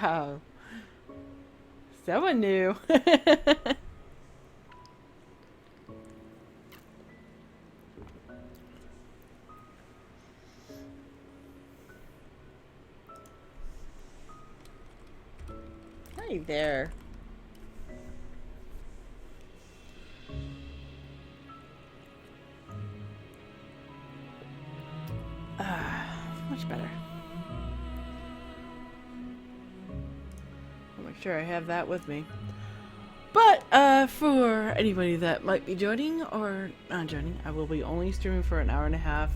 Wow. Someone new. Hi there. Much better. I'll make sure I have that with me. But, for anybody that might be joining or not joining, I will be only streaming for an hour and a half.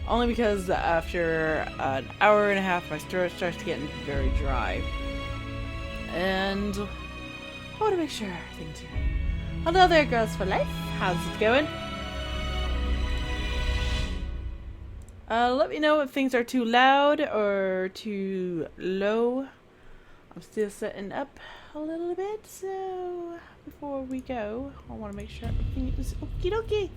Only because after an hour and a half, my throat starts getting very dry. And I want to make sure things are right. Hello there, girls for life. How's it going? Let me know if things are too loud or too low. I'm still setting up a little bit, so before we go, I want to make sure everything is okie dokie.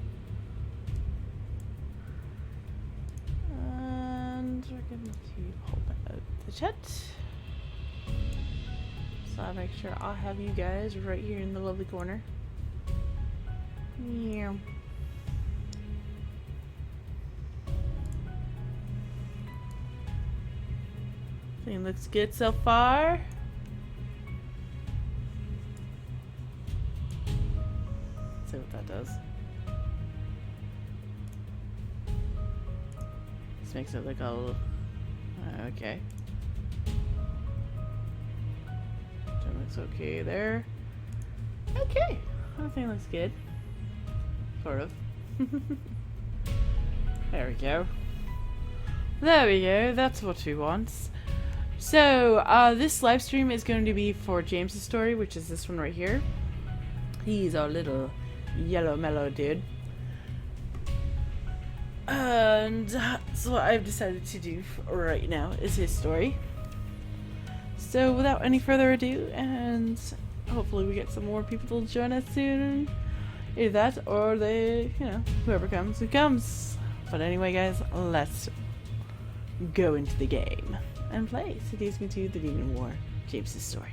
And we're going to hold out the chat. So I'll make sure I'll have you guys right here in the lovely corner. Yeah. Everything looks good so far. Let's see what that does. This makes it look all okay. That looks okay there. Okay, everything looks good. Sort of. There we go. There we go. That's what we want. So, this live stream is going to be for James's story, which is this one right here. He's our little yellow mellow dude. And that's what I've decided to do right now, is his story. So, without any further ado, and hopefully we get some more people to join us soon. Either that, or they, you know, whoever comes, who comes. But anyway, guys, let's go into the game and play Seduce Me to the Demon War, James's story.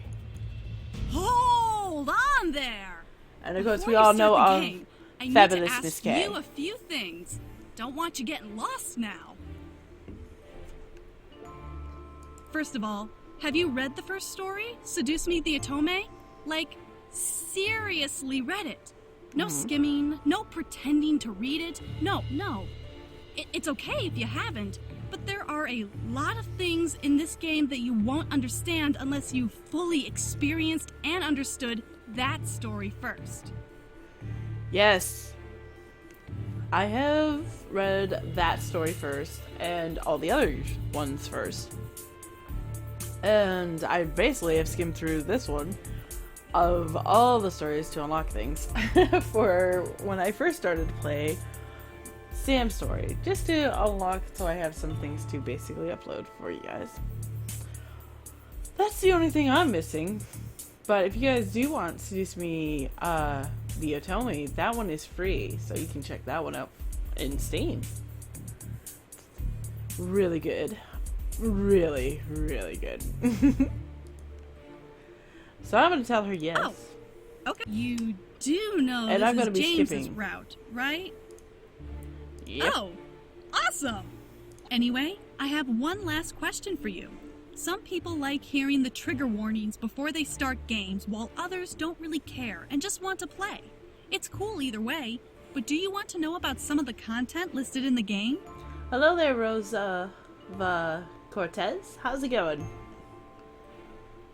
Hold on there! And of course, Before we all you know start of the game, I Fabulous need to Miss ask K. you a few things. Don't want you getting lost now. First of all, have you read the first story, Seduce Me the Otome? Like, seriously read it. No skimming, no pretending to read it. No. It's okay if you haven't, but there are a lot of things in this game that you won't understand unless you fully experienced and understood that story first. Yes. I have read that story first, and all the other ones first. And I basically have skimmed through this one of all the stories to unlock things for when I first started to play Sam's story, just to unlock so I have some things to basically upload for you guys. That's the only thing I'm missing. But if you guys do want to Seduce Me the Otome, that one is free, so you can check that one out in Steam. Really good. Really, really good. So I'm gonna tell her yes. Oh, okay. You do know And this I'm gonna is be James's skipping. route, right? Yep. Oh, awesome! Anyway, I have one last question for you. Some people like hearing the trigger warnings before they start games, while others don't really care and just want to play. It's cool either way, but do you want to know about some of the content listed in the game? Hello there, Rosa Cortez. How's it going?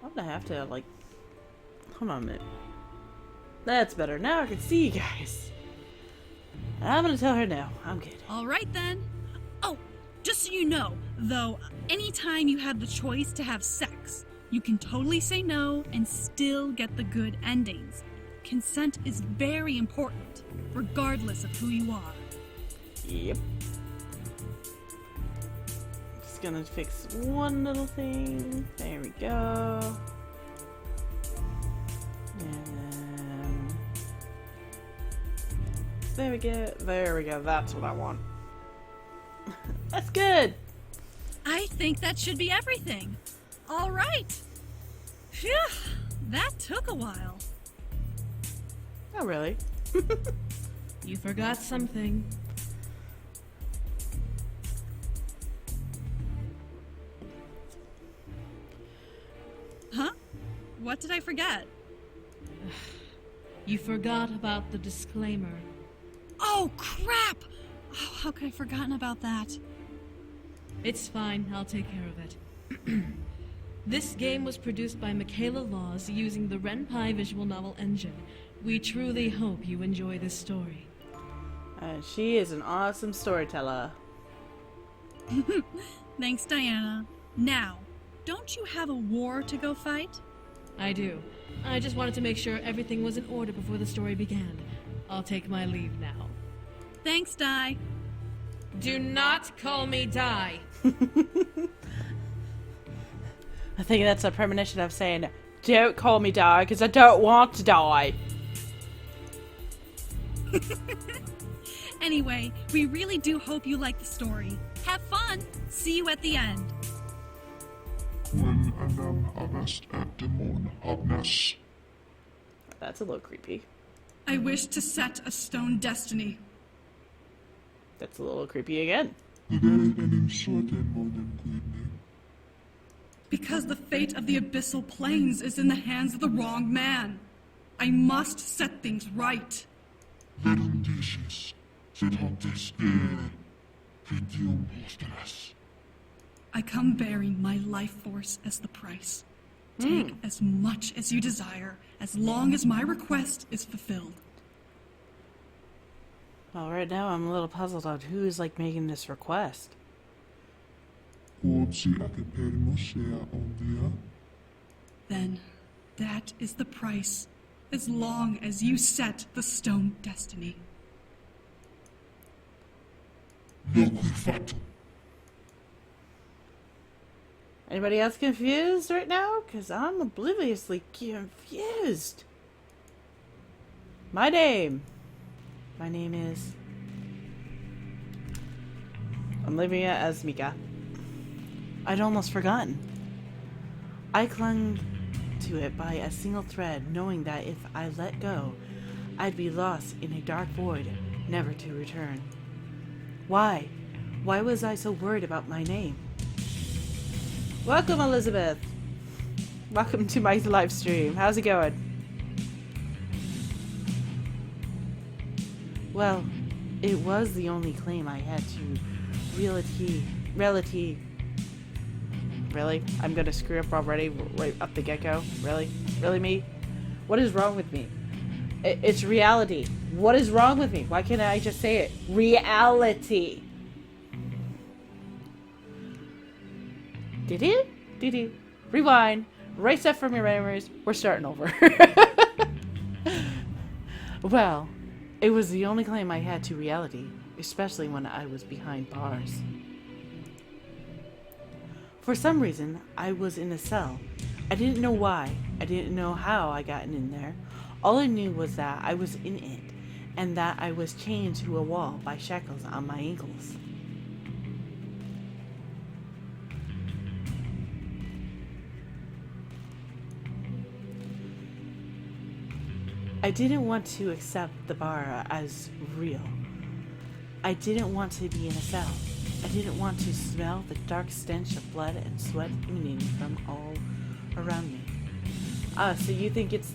I'm gonna have to, like... Hold on a minute. That's better. Now I can see you guys. I'm gonna tell her now. I'm good. Alright then. Oh, just so you know, though, anytime you have the choice to have sex, you can totally say no and still get the good endings. Consent is very important, regardless of who you are. Yep. Just gonna fix one little thing. There we go. And then... There we go. There we go. That's what I want. That's good. I think that should be everything. Alright, Phew, that took a while. Not really. You forgot something. Huh? What did I forget? You forgot about the disclaimer. Oh, crap! Oh, how could I have forgotten about that? It's fine, I'll take care of it. This game was produced by Michaela Laws using the Ren'Py visual novel engine. We truly hope you enjoy this story. She is an awesome storyteller. Thanks, Diana. Now, don't you have a war to go fight? I do. I just wanted to make sure everything was in order before the story began. I'll take my leave now. Thanks, Di. Do not call me Di. I think that's a premonition of saying, don't call me die, because I don't want to die. Anyway, we really do hope you like the story. Have fun! See you at the end. That's a little creepy. I wish to set a stone destiny. That's a little creepy again. Because the fate of the abyssal plains is in the hands of the wrong man. I must set things right. I come bearing my life force as the price. Take as much as you desire, as long as my request is fulfilled. Well, right now I'm a little puzzled on who is like making this request. Then, that is the price, as long as you set the stone destiny. Anybody else confused right now? Because I'm obliviously confused. My name is... I'm leaving it as Mika. I'd almost forgotten. I clung to it by a single thread, knowing that if I let go, I'd be lost in a dark void, never to return. Why? Why was I so worried about my name? Welcome, Elizabeth. Welcome to my live stream. How's it going? Well, it was the only claim I had to reality. Really? I'm gonna screw up already, right up the get-go? Really? Really, me? What is wrong with me? It's reality. What is wrong with me? Why can't I just say it? Reality. Did you? Rewind. Right stuff from your memories. We're starting over. Well, it was the only claim I had to reality, especially when I was behind bars. For some reason, I was in a cell. I didn't know why. I didn't know how I got in there. All I knew was that I was in it, and that I was chained to a wall by shackles on my ankles. I didn't want to accept the bar as real. I didn't want to be in a cell. I didn't want to smell the dark stench of blood and sweat emanating from all around me. So you think it's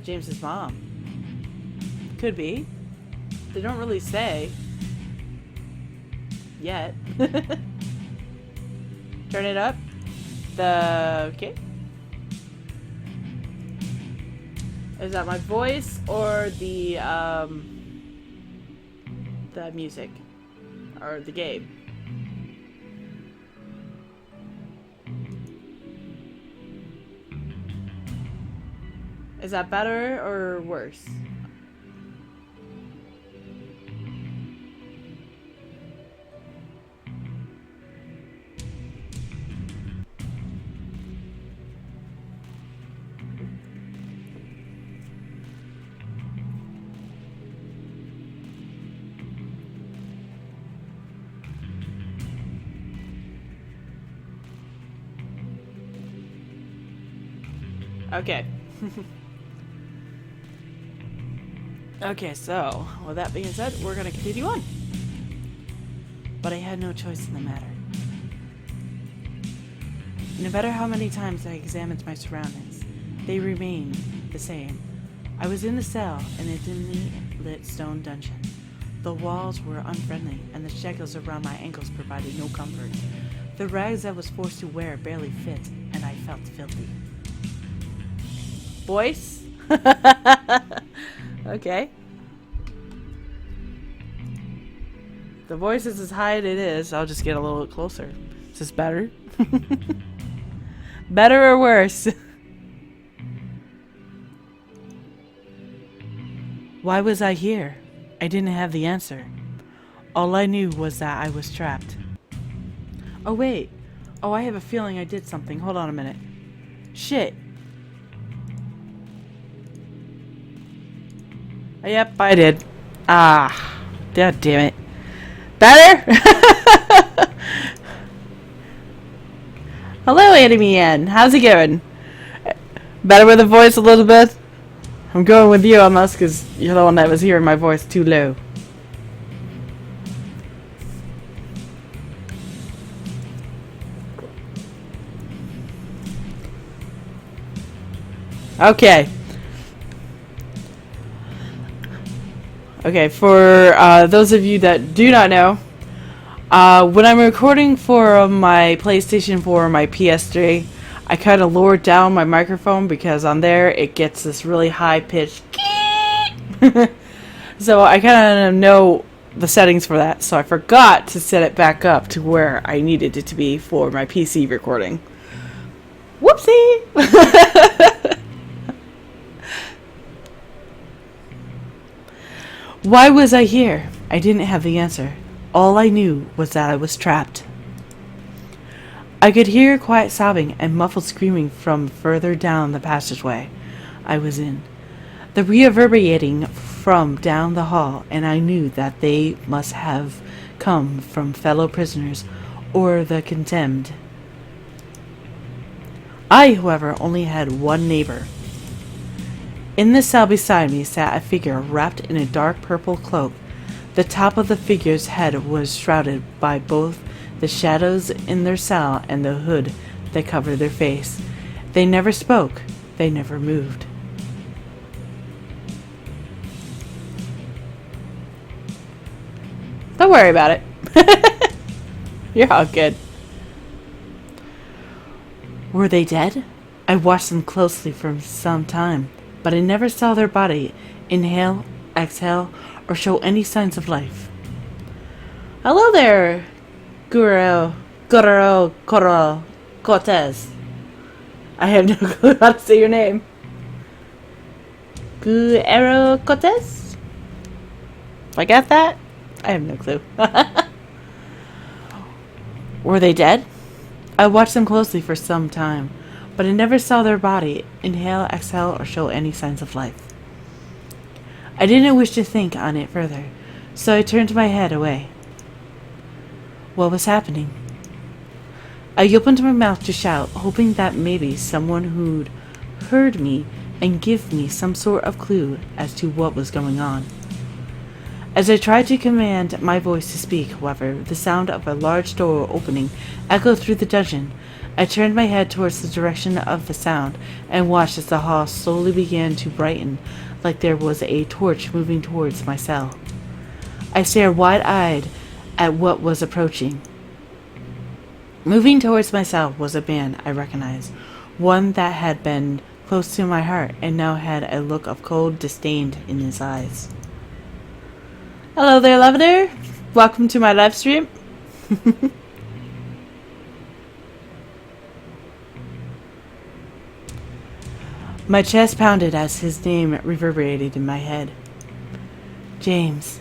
James's mom? Could be. They don't really say. Yet. Turn it up. Okay. Is that my voice or the music? Or the game? Is that better or worse? Okay. Okay, so, with that being said, we're gonna continue on. But I had no choice in the matter. No matter how many times I examined my surroundings, they remained the same. I was in a cell in a dimly lit stone dungeon. The walls were unfriendly, and the shackles around my ankles provided no comfort. The rags I was forced to wear barely fit, and I felt filthy. Voice? Okay. The voice is as high as it is. I'll just get a little closer. Is this better? Better or worse? Why was I here? I didn't have the answer. All I knew was that I was trapped. Oh wait. Oh, I have a feeling I did something. Hold on a minute. Shit. Yep, I did. Ah. God damn it. Better? Hello, Enemy Ann. How's it going? Better with the voice a little bit? I'm going with you on this because you're the one that was hearing my voice too low. Okay. Okay, for those of you that do not know, when I'm recording for my PlayStation 4 or my PS3, I kind of lowered down my microphone because on there it gets this really high pitched. So I kind of know the settings for that, so I forgot to set it back up to where I needed it to be for my PC recording. Whoopsie! Why was I here? I didn't have the answer. All I knew was that I was trapped. I could hear quiet sobbing and muffled screaming from further down the passageway I was in. The reverberating from down the hall, and I knew that they must have come from fellow prisoners or the condemned. I, however, only had one neighbor. In the cell beside me sat a figure wrapped in a dark purple cloak. The top of the figure's head was shrouded by both the shadows in their cell and the hood that covered their face. They never spoke. They never moved. Don't worry about it. You're all good. Were they dead? I watched them closely for some time, but I never saw their body inhale, exhale, or show any signs of life. Hello there, Guro Cortez. I have no clue how to say your name. Guro Cortez? I got that? I have no clue. Were they dead? I watched them closely for some time, but I never saw their body inhale, exhale, or show any signs of life. I didn't wish to think on it further, so I turned my head away. What was happening? I opened my mouth to shout, hoping that maybe someone who'd heard me and give me some sort of clue as to what was going on. As I tried to command my voice to speak, however, the sound of a large door opening echoed through the dungeon. I turned my head towards the direction of the sound and watched as the hall slowly began to brighten, like there was a torch moving towards my cell. I stared wide-eyed at what was approaching. Moving towards my cell was a man I recognized, one that had been close to my heart and now had a look of cold disdain in his eyes. Hello there, Lavender. Welcome to my live stream. My chest pounded as his name reverberated in my head. James.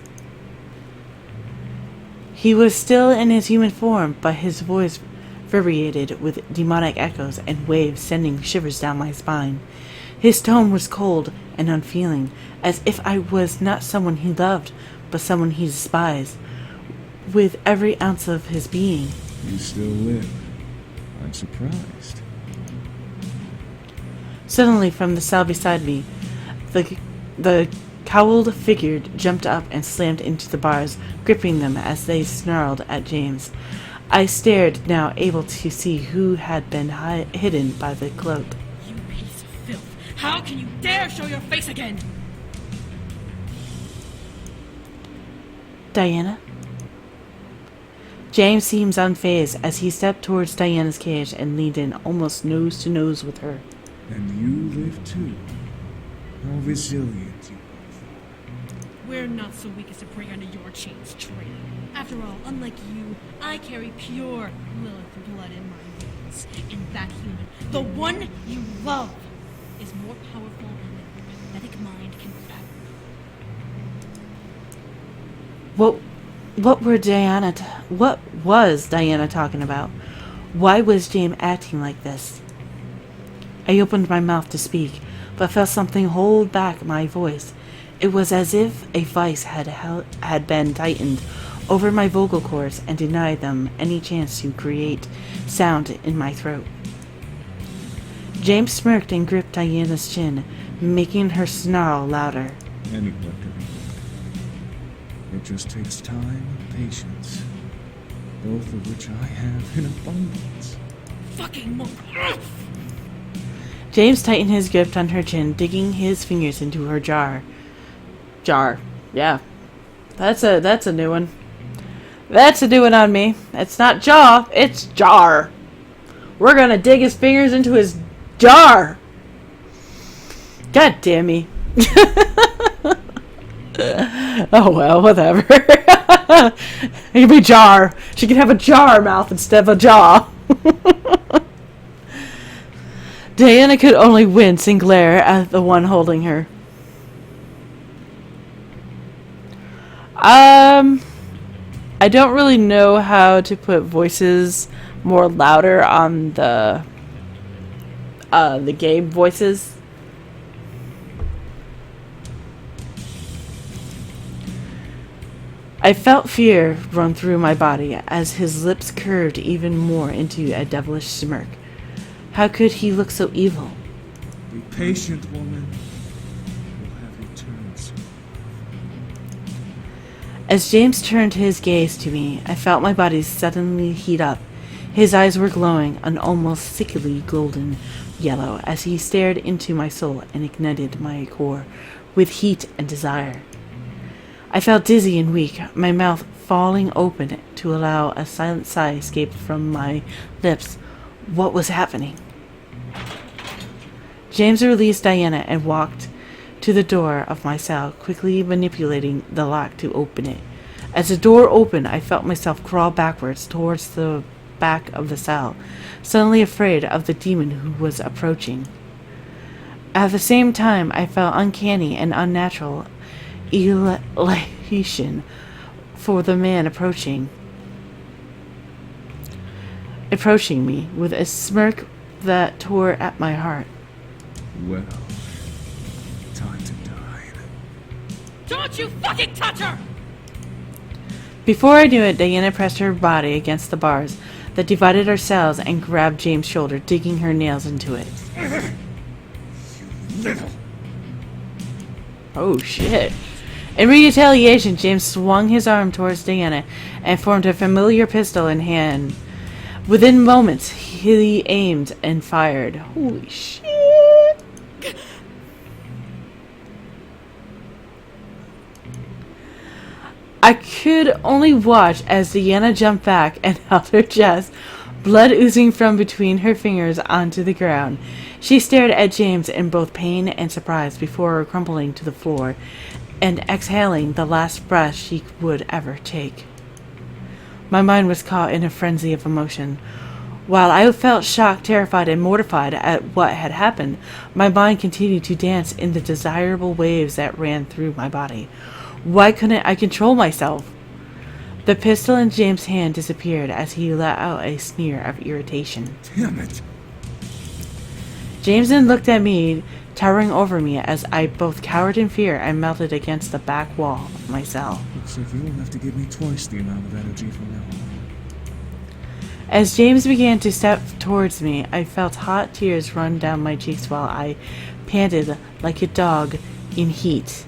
He was still in his human form, but his voice reverberated with demonic echoes and waves sending shivers down my spine. His tone was cold and unfeeling, as if I was not someone he loved, but someone he despised, with every ounce of his being. You still live. I'm surprised. Suddenly, from the cell beside me, the cowled figure jumped up and slammed into the bars, gripping them as they snarled at James. I stared, now able to see who had been hidden by the cloak. You piece of filth! How can you dare show your face again? Diana? James seems unfazed as he stepped towards Diana's cage and leaned in almost nose to nose with her. And you live too. How resilient you both are. We're not so weak as to break under your chains, traitor. After all, unlike you, I carry pure Lilith blood in my veins. And that human, the one you love, is more powerful than your pathetic mind can fathom. What was Diana talking about? Why was James acting like this? I opened my mouth to speak, but felt something hold back my voice. It was as if a vice had been tightened over my vocal cords and denied them any chance to create sound in my throat. James smirked and gripped Diana's chin, making her snarl louder. Anyone can be good. It just takes time and patience, both of which I have in abundance. Fucking monk! James tightened his grip on her chin, digging his fingers into her jar. Yeah. That's a new one. That's a new one on me. It's not jaw, it's jar. We're gonna dig his fingers into his jar. God damn me. Oh well, whatever. It can be jar. She can have a jar mouth instead of a jaw. Diana could only wince and glare at the one holding her. I don't really know how to put voices more louder on the game voices. I felt fear run through my body as his lips curved even more into a devilish smirk. How could he look so evil? Be patient, woman. We'll have you turn soon. As James turned his gaze to me, I felt my body suddenly heat up. His eyes were glowing an almost sickly golden yellow as he stared into my soul and ignited my core with heat and desire. I felt dizzy and weak, my mouth falling open to allow a silent sigh escape from my lips. What was happening? James released Diana and walked to the door of my cell, quickly manipulating the lock to open it. As the door opened, I felt myself crawl backwards towards the back of the cell, suddenly afraid of the demon who was approaching. At the same time, I felt uncanny and unnatural elation for the man approaching me with a smirk that tore at my heart. Well, time to die. Don't you fucking touch her! Before I knew it, Diana pressed her body against the bars that divided our cells and grabbed James' shoulder, digging her nails into it. Little. Oh shit. In retaliation, James swung his arm towards Diana and formed a familiar pistol in hand. Within moments, he aimed and fired. Holy shit. I could only watch as Diana jumped back and held her chest, blood oozing from between her fingers onto the ground. She stared at James in both pain and surprise before crumpling to the floor and exhaling the last breath she would ever take. My mind was caught in a frenzy of emotion. While I felt shocked, terrified, and mortified at what had happened, my mind continued to dance in the desirable waves that ran through my body. Why couldn't I control myself? The pistol in James' hand disappeared as he let out a sneer of irritation. Damn it. James then looked at me, towering over me as I both cowered in fear and melted against the back wall of my cell. Looks like you'll have to give me twice the amount of energy from now on. As James began to step towards me, I felt hot tears run down my cheeks while I panted like a dog in heat.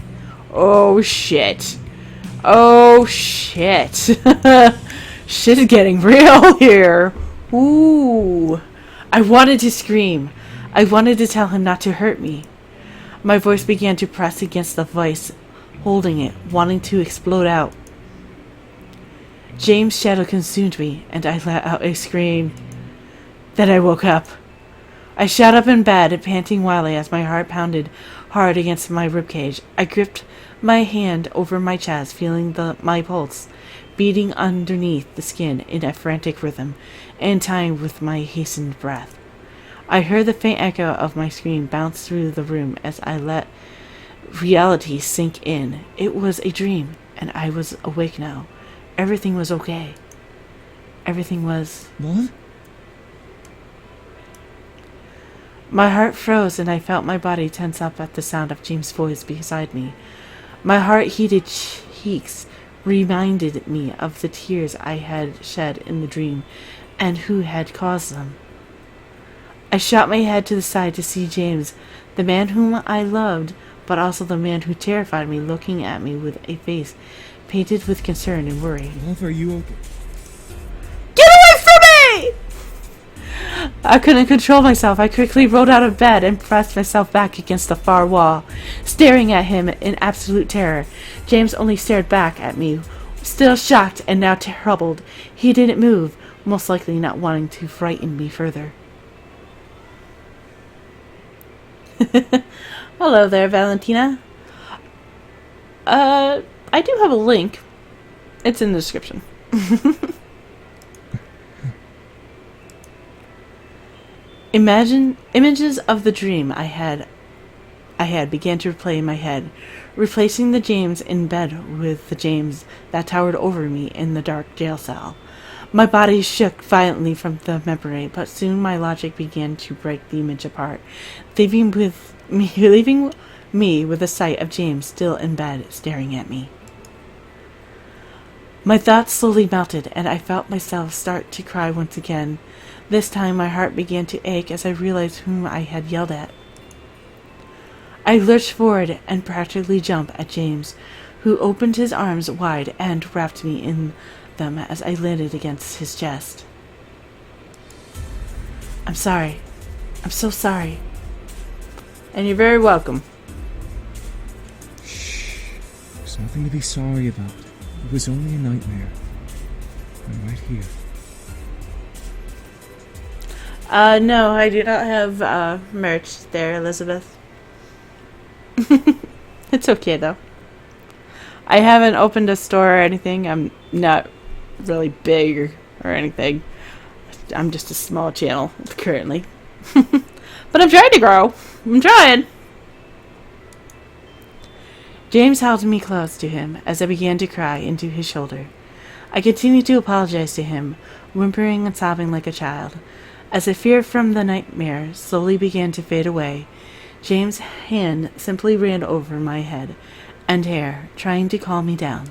Oh shit. Oh shit. Shit is getting real here. Ooh. I wanted to scream. I wanted to tell him not to hurt me. My voice began to press against the vice, holding it, wanting to explode out. James' shadow consumed me, and I let out a scream. Then I woke up. I sat up in bed, panting wildly as my heart pounded hard against my ribcage. I gripped my hand over my chest, feeling my pulse beating underneath the skin in a frantic rhythm, in time with my hastened breath. I heard the faint echo of my scream bounce through the room as I let reality sink in. It was a dream, and I was awake now. Everything was okay. Everything was... What? My heart froze, and I felt my body tense up at the sound of James' voice beside me. My heart-heated cheeks reminded me of the tears I had shed in the dream, and who had caused them. I shot my head to the side to see James, the man whom I loved, but also the man who terrified me, looking at me with a face painted with concern and worry. Love, are you okay? Get away from me! I couldn't control myself. I quickly rolled out of bed and pressed myself back against the far wall, staring at him in absolute terror. James only stared back at me, still shocked and now troubled. He didn't move, most likely not wanting to frighten me further. Hello there, Valentina. I do have a link. It's in the description. Images of the dream I had began to replay in my head, replacing the James in bed with the James that towered over me in the dark jail cell. My body shook violently from the memory, but soon my logic began to break the image apart, leaving me with the sight of James still in bed, staring at me. My thoughts slowly melted, and I felt myself start to cry once again. This time my heart began to ache as I realized whom I had yelled at. I lurched forward and practically jumped at James, who opened his arms wide and wrapped me in them as I landed against his chest. I'm sorry. I'm so sorry. And you're very welcome. Shh. There's nothing to be sorry about. It was only a nightmare. I'm right here. No, I do not have merch there, Elizabeth. It's okay, though. I haven't opened a store or anything. I'm not really big or anything. I'm just a small channel currently. But I'm trying to grow. I'm trying. James held me close to him as I began to cry into his shoulder. I continued to apologize to him, whimpering and sobbing like a child. As the fear from the nightmare slowly began to fade away, James' hand simply ran over my head and hair, trying to calm me down.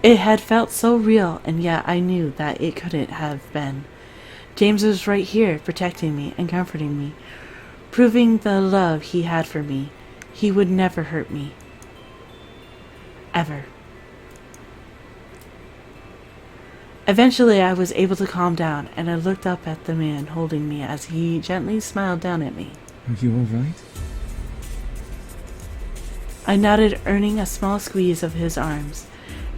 It had felt so real, and yet I knew that it couldn't have been. James was right here, protecting me and comforting me, proving the love he had for me. He would never hurt me. Ever. Eventually, I was able to calm down, and I looked up at the man holding me as he gently smiled down at me. Are you all right? I nodded, earning a small squeeze of his arms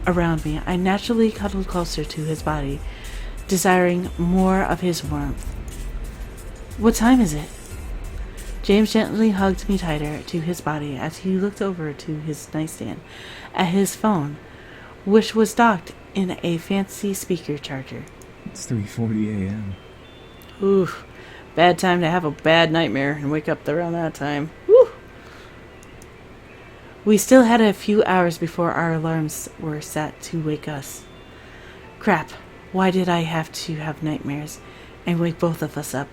around me. I naturally cuddled closer to his body, desiring more of his warmth. What time is it? James gently hugged me tighter to his body as he looked over to his nightstand at his phone, which was docked in a fancy speaker charger. It's 3:40 a.m. Oof. Bad time to have a bad nightmare and wake up around that time. Woo! We still had a few hours before our alarms were set to wake us. Crap. Why did I have to have nightmares and wake both of us up?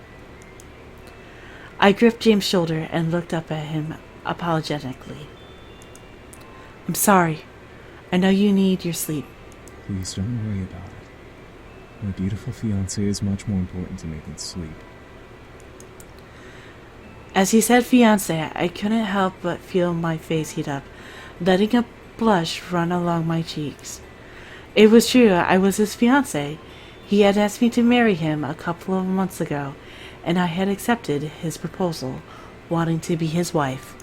I gripped James' shoulder and looked up at him apologetically. I'm sorry. I know you need your sleep. Please don't worry about it. My beautiful fiancée is much more important to me than sleep. As he said fiancé, I couldn't help but feel my face heat up, letting a blush run along my cheeks. It was true, I was his fiancé. He had asked me to marry him a couple of months ago, and I had accepted his proposal, wanting to be his wife.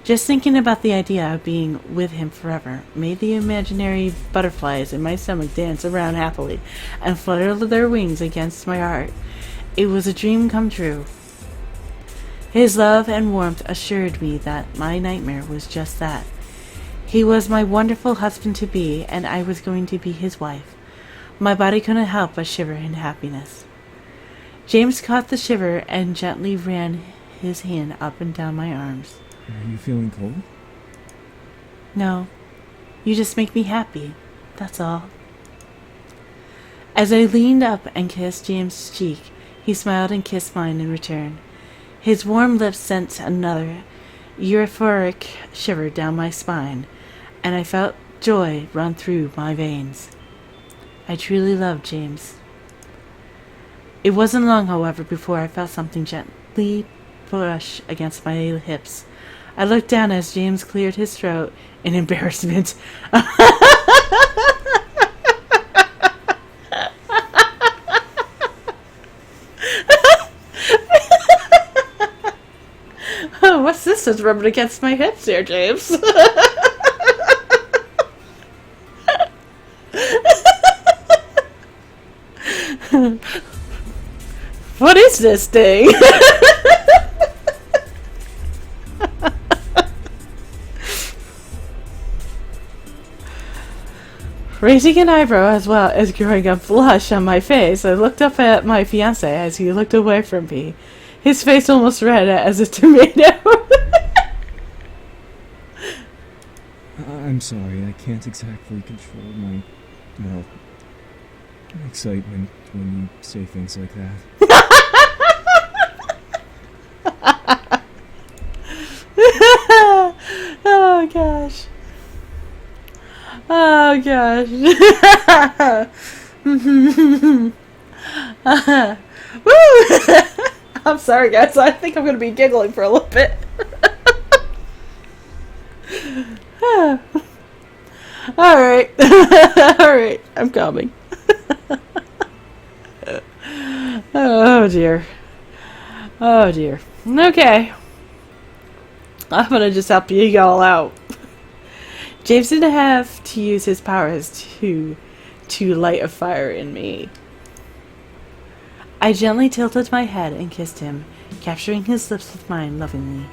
Just thinking about the idea of being with him forever made the imaginary butterflies in my stomach dance around happily and flutter their wings against my heart. It was a dream come true. His love and warmth assured me that my nightmare was just that. He was my wonderful husband-to-be, and I was going to be his wife. My body couldn't help but shiver in happiness. James caught the shiver and gently ran his hand up and down my arms. Are you feeling cold? No, you just make me happy, that's all. As I leaned up and kissed James' cheek, he smiled and kissed mine in return. His warm lips sent another euphoric shiver down my spine, and I felt joy run through my veins. I truly loved James. It wasn't long, however, before I felt something gently brush against my hips. I looked down as James cleared his throat in embarrassment. Oh, what's this that's rubbing against my hips here, James? What is this thing? Raising an eyebrow as well as growing a blush on my face, I looked up at my fiancé as he looked away from me, his face almost red as a tomato. I'm sorry, I can't exactly control my, excitement when you say things like that. Oh gosh. Oh gosh. Woo! I'm sorry guys, I think I'm gonna be giggling for a little bit. Alright. Alright, I'm coming. Oh dear. Oh dear. Okay. I'm gonna just help you all out. James didn't have to use his powers to light a fire in me. I gently tilted my head and kissed him, capturing his lips with mine lovingly.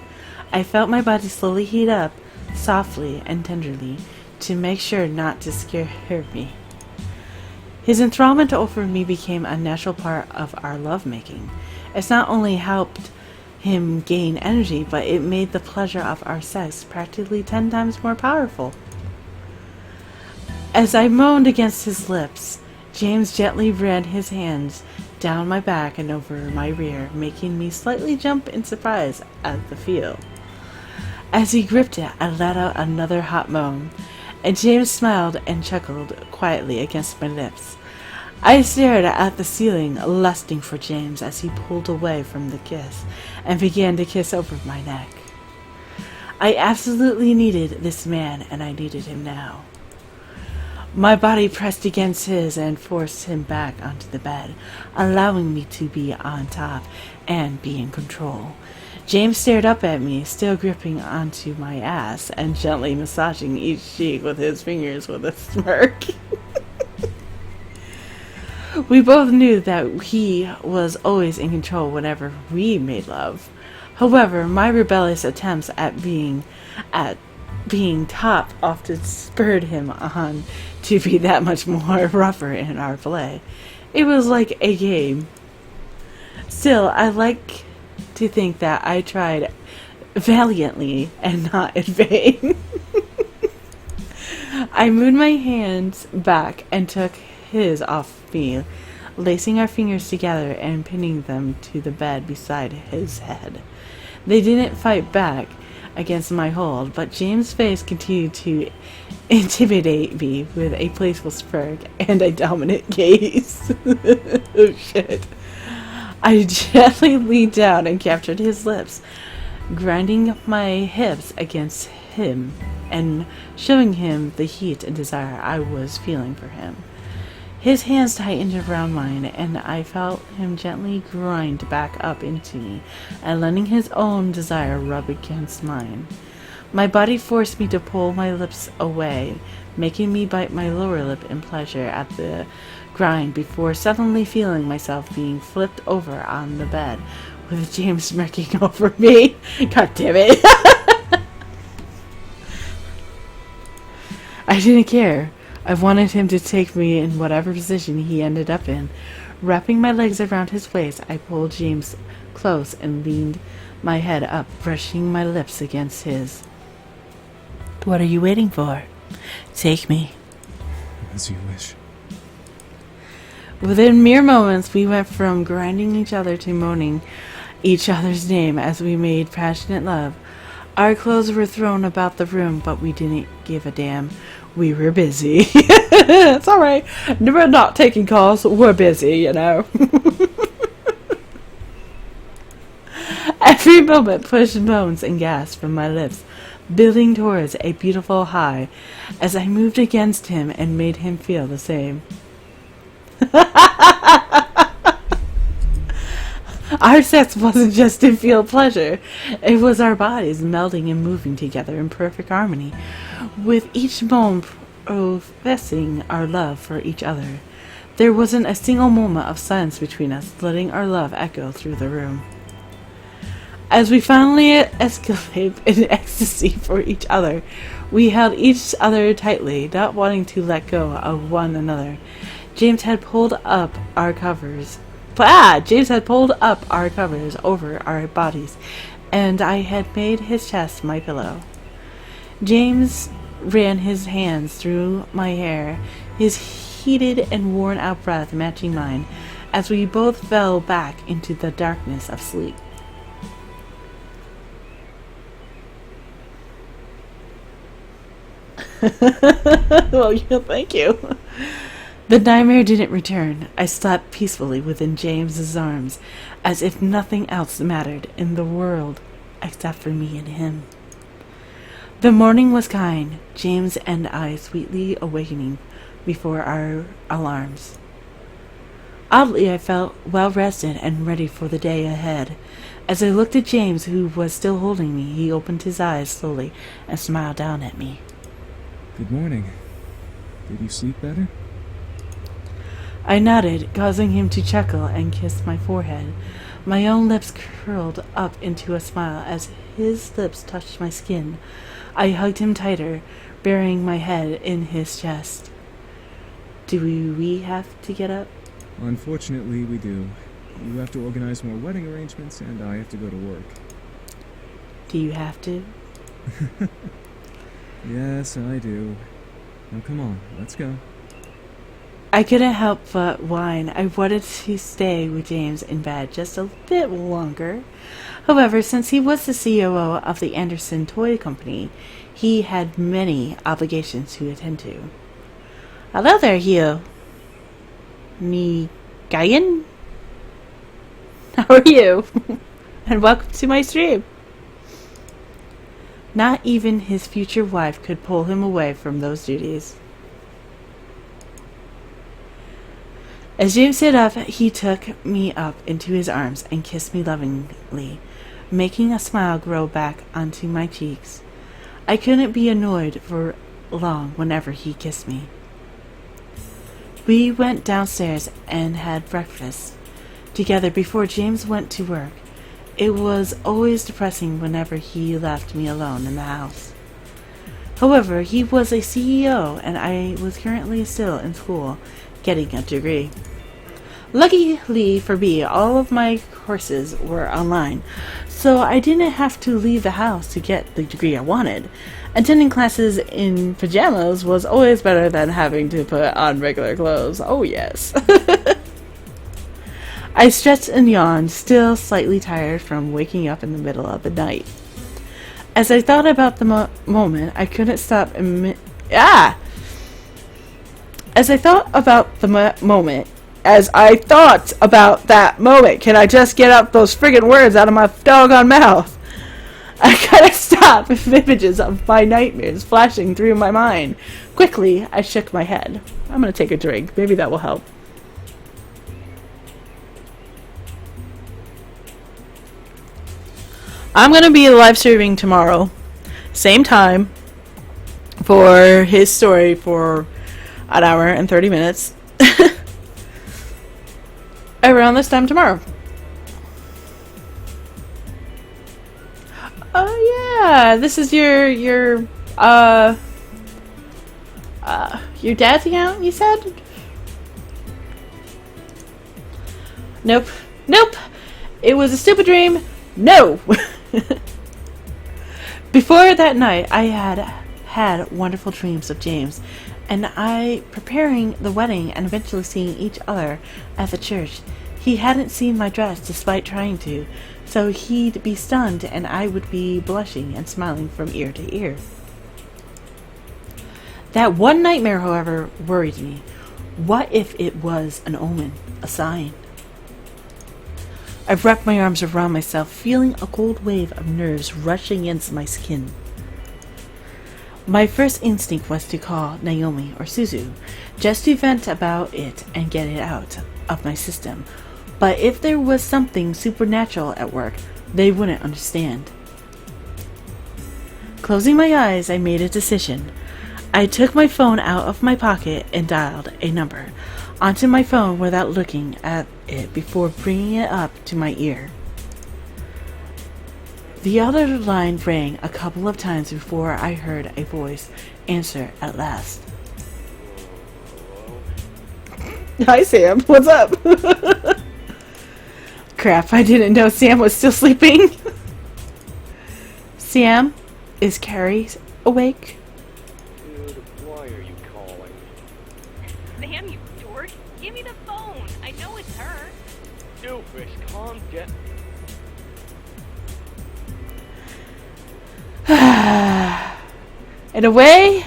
I felt my body slowly heat up, softly and tenderly, to make sure not to scare me. His enthrallment over me became a natural part of our lovemaking. It's not only helped him gain energy, but it made the pleasure of our sex practically 10 times more powerful. As I moaned against his lips, James gently ran his hands down my back and over my rear, making me slightly jump in surprise at the feel. As he gripped it, I let out another hot moan, and James smiled and chuckled quietly against my lips. I stared at the ceiling, lusting for James as he pulled away from the kiss and began to kiss over my neck. I absolutely needed this man, and I needed him now. My body pressed against his and forced him back onto the bed, allowing me to be on top and be in control. James stared up at me, still gripping onto my ass and gently massaging each cheek with his fingers with a smirk. We both knew that he was always in control whenever we made love. However, my rebellious attempts at being top often spurred him on to be that much more rougher in our play. It was like a game. Still, I like to think that I tried valiantly and not in vain. I moved my hands back and took his off me, lacing our fingers together and pinning them to the bed beside his head. They didn't fight back. against my hold, but James' face continued to intimidate me with a playful smirk and a dominant gaze. Oh shit. I gently leaned down and captured his lips, grinding my hips against him and showing him the heat and desire I was feeling for him. His hands tightened around mine, and I felt him gently grind back up into me and letting his own desire rub against mine. My body forced me to pull my lips away, making me bite my lower lip in pleasure at the grind before suddenly feeling myself being flipped over on the bed with James smirking over me. God damn it. I didn't care. I wanted him to take me in whatever position he ended up in. Wrapping my legs around his waist, I pulled James close and leaned my head up, brushing my lips against his. What are you waiting for? Take me. As you wish. Within mere moments, we went from grinding each other to moaning each other's name as we made passionate love. Our clothes were thrown about the room, but we didn't give a damn. We were busy. It's alright. We're not taking calls. We're busy, you know. Every moment pushed moans and gasps from my lips, building towards a beautiful high as I moved against him and made him feel the same. Our sex wasn't just to feel pleasure. It was our bodies melding and moving together in perfect harmony, with each moan professing our love for each other. There wasn't a single moment of silence between us, letting our love echo through the room. As we finally escaped in ecstasy for each other, we held each other tightly, not wanting to let go of one another. James had pulled up our covers over our bodies, and I had made his chest my pillow. James ran his hands through my hair, his heated and worn-out breath matching mine, as we both fell back into the darkness of sleep. Well, thank you. The nightmare didn't return. I slept peacefully within James's arms, as if nothing else mattered in the world except for me and him. The morning was kind, James and I sweetly awakening before our alarms. Oddly, I felt well rested and ready for the day ahead. As I looked at James, who was still holding me, he opened his eyes slowly and smiled down at me. Good morning. Did you sleep better? I nodded, causing him to chuckle and kiss my forehead. My own lips curled up into a smile as his lips touched my skin. I hugged him tighter, burying my head in his chest. Do we have to get up? Unfortunately, we do. You have to organize more wedding arrangements, and I have to go to work. Do you have to? Yes, I do. Now come on, let's go. I couldn't help but whine. I wanted to stay with James in bed just a bit longer. However, since he was the COO of the Anderson Toy Company, he had many obligations to attend to. Hello there, Hugh. Gayan? How are you? And welcome to my stream. Not even his future wife could pull him away from those duties. As James stood up, he took me up into his arms and kissed me lovingly, making a smile grow back onto my cheeks. I couldn't be annoyed for long whenever he kissed me. We went downstairs and had breakfast together before James went to work. It was always depressing whenever he left me alone in the house. However, he was a CEO and I was currently still in school, getting a degree. Luckily for me, all of my courses were online, so I didn't have to leave the house to get the degree I wanted. Attending classes in pajamas was always better than having to put on regular clothes. Oh yes. I stretched and yawned, still slightly tired from waking up in the middle of the night. As I thought about the moment, I couldn't stop. As I thought about the moment, as I thought about that moment, can I just get out those friggin' words out of my doggone mouth? I couldn't stop with images of my nightmares flashing through my mind. Quickly, I shook my head. I'm gonna take a drink. Maybe that will help. I'm gonna be live streaming tomorrow. Same time. For his story for an hour and 30 minutes. Around this time tomorrow. Oh yeah, this is your dad's account, you said? Nope. Nope. It was a stupid dream. No. Before that night, I had wonderful dreams of James and I preparing the wedding and eventually seeing each other at the church. He hadn't seen my dress despite trying to, so he'd be stunned and I would be blushing and smiling from ear to ear. That one nightmare, however, worried me. What if it was an omen, a sign? I wrapped my arms around myself, feeling a cold wave of nerves rushing into my skin. My first instinct was to call Naomi or Suzu, just to vent about it and get it out of my system. But if there was something supernatural at work, they wouldn't understand. Closing my eyes, I made a decision. I took my phone out of my pocket and dialed a number onto my phone without looking at it before bringing it up to my ear. The other line rang a couple of times before I heard a voice answer at last. Hi, Sam. What's up? Crap, I didn't know Sam was still sleeping. Sam, is Carrie awake? Dude, why are you calling? Sam, you dork. Give me the phone. I know it's her. Doofus, calm down. In a way,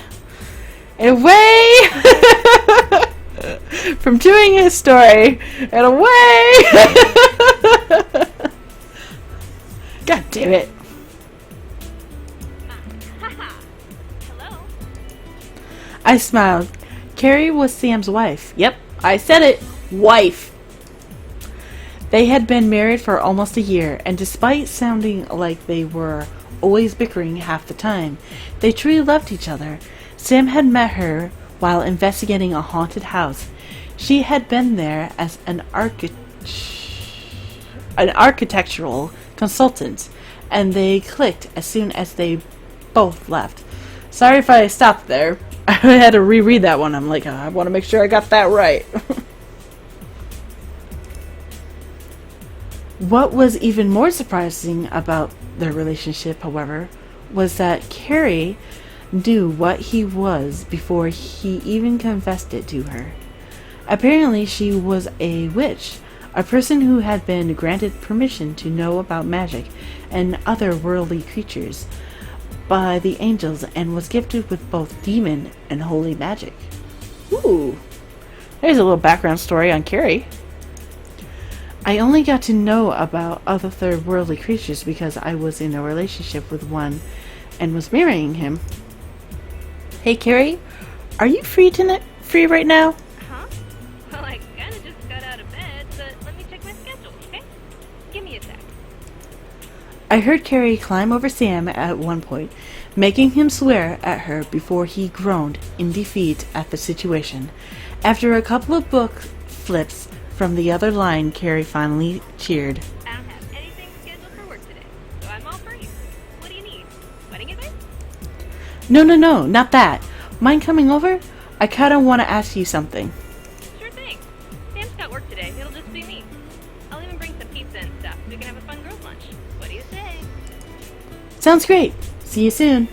from doing his story, in a way, God damn it. Hello? I smiled. Carrie was Sam's wife. Yep, I said it. Wife. They had been married for almost a year, and despite sounding like they were always bickering half the time, they truly loved each other. Sam had met her while investigating a haunted house. She had been there as an architectural consultant, and they clicked as soon as they both left. Sorry if I stopped there. I had to reread that one. I'm like, I want to make sure I got that right. What was even more surprising about their relationship, however, was that Carrie knew what he was before he even confessed it to her. Apparently, she was a witch, a person who had been granted permission to know about magic and other worldly creatures by the angels and was gifted with both demon and holy magic. Ooh, there's a little background story on Carrie. I only got to know about other third-worldly creatures because I was in a relationship with one and was marrying him. Hey, Carrie, are you free right now? Huh? Well, I kinda just got out of bed, but let me check my schedule, okay? Give me a sec. I heard Carrie climb over Sam at one point, making him swear at her before he groaned in defeat at the situation. After a couple of book flips from the other line, Carrie finally cheered. I don't have anything scheduled for work today, so I'm all free. What do you need? Wedding advice? No, not that. Mind coming over? I kinda want to ask you something. Sure thing. Sam's got work today. It'll just be me. I'll even bring some pizza and stuff. We can have a fun girls' lunch. What do you say? Sounds great. See you soon.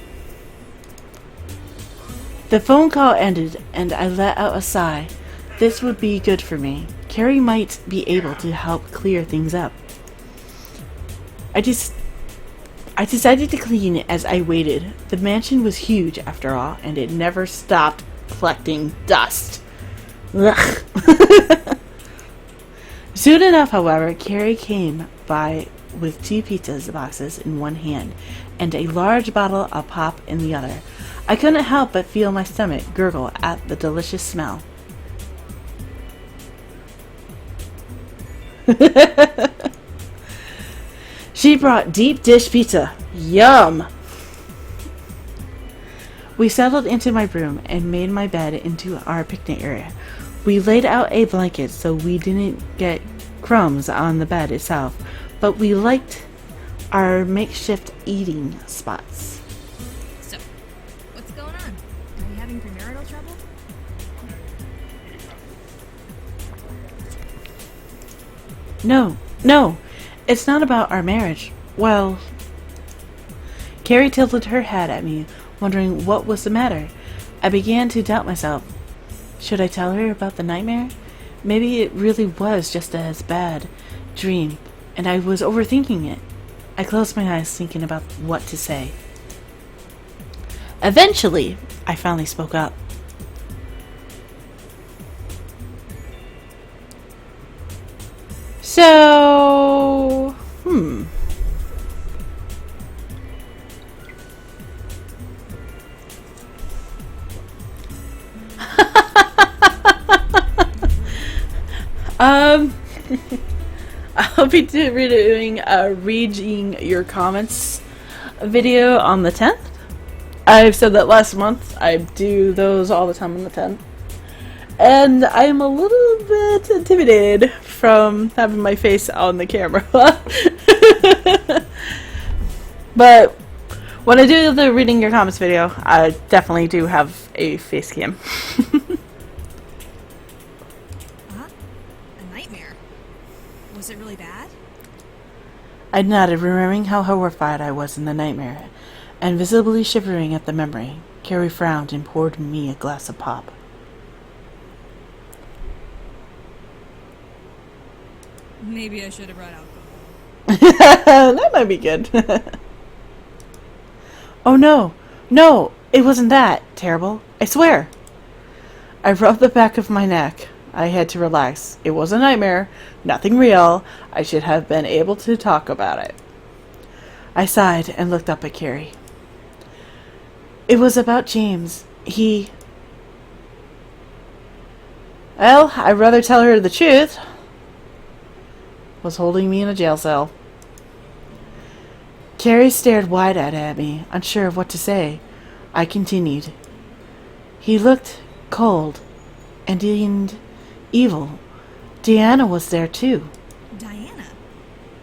The phone call ended, and I let out a sigh. This would be good for me. Carrie might be able to help clear things up. I I decided to clean as I waited. The mansion was huge after all, and it never stopped collecting dust. Ugh. Soon enough, however, Carrie came by with 2 pizza boxes in one hand and a large bottle of pop in the other. I couldn't help but feel my stomach gurgle at the delicious smell. She brought deep dish pizza. Yum! We settled into my room and made my bed into our picnic area. We laid out a blanket so we didn't get crumbs on the bed itself, but we liked our makeshift eating spots. So, what's going on? Are you having premarital trouble? No, it's not about our marriage. Well, Carrie tilted her head at me, wondering what was the matter. I began to doubt myself. Should I tell her about the nightmare? Maybe it really was just a bad dream, and I was overthinking it. I closed my eyes, thinking about what to say. Eventually, I finally spoke up. So, I'll be redoing a reading your comments video on the 10th. I've said that last month. I do those all the time on the 10th. And I'm a little bit intimidated from having my face on the camera. But when I do the reading your comments video, I definitely do have a face cam. A nightmare. Was it really bad? I nodded, remembering how horrified I was in the nightmare, and visibly shivering at the memory. Carrie frowned and poured me a glass of pop. Maybe I should have brought alcohol. That might be good. Oh no, it wasn't that terrible. I swear. I rubbed the back of my neck. I had to relax. It was a nightmare, nothing real. I should have been able to talk about it. I sighed and looked up at Carrie. It was about James. Well, I'd rather tell her the truth. Was holding me in a jail cell. Carrie stared wide-eyed at me, unsure of what to say. I continued. He looked cold and evil. Diana was there too. Diana?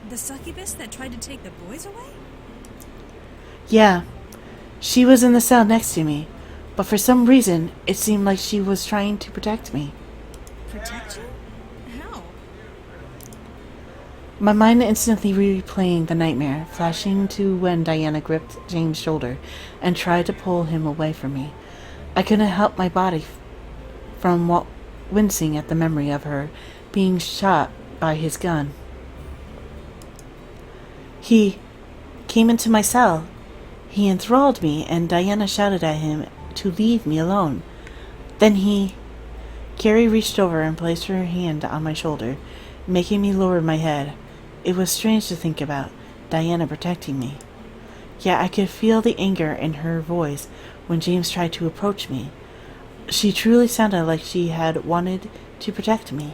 The succubus that tried to take the boys away? Yeah, she was in the cell next to me, but for some reason it seemed like she was trying to protect me. Protect you? How? My mind instantly replaying the nightmare, flashing to when Diana gripped James' shoulder and tried to pull him away from me. I couldn't help my body from wincing at the memory of her being shot by his gun. He came into my cell. He enthralled me, and Diana shouted at him to leave me alone. Then Carrie reached over and placed her hand on my shoulder, making me lower my head. It was strange to think about, Diana protecting me. Yet I could feel the anger in her voice when James tried to approach me. She truly sounded like she had wanted to protect me.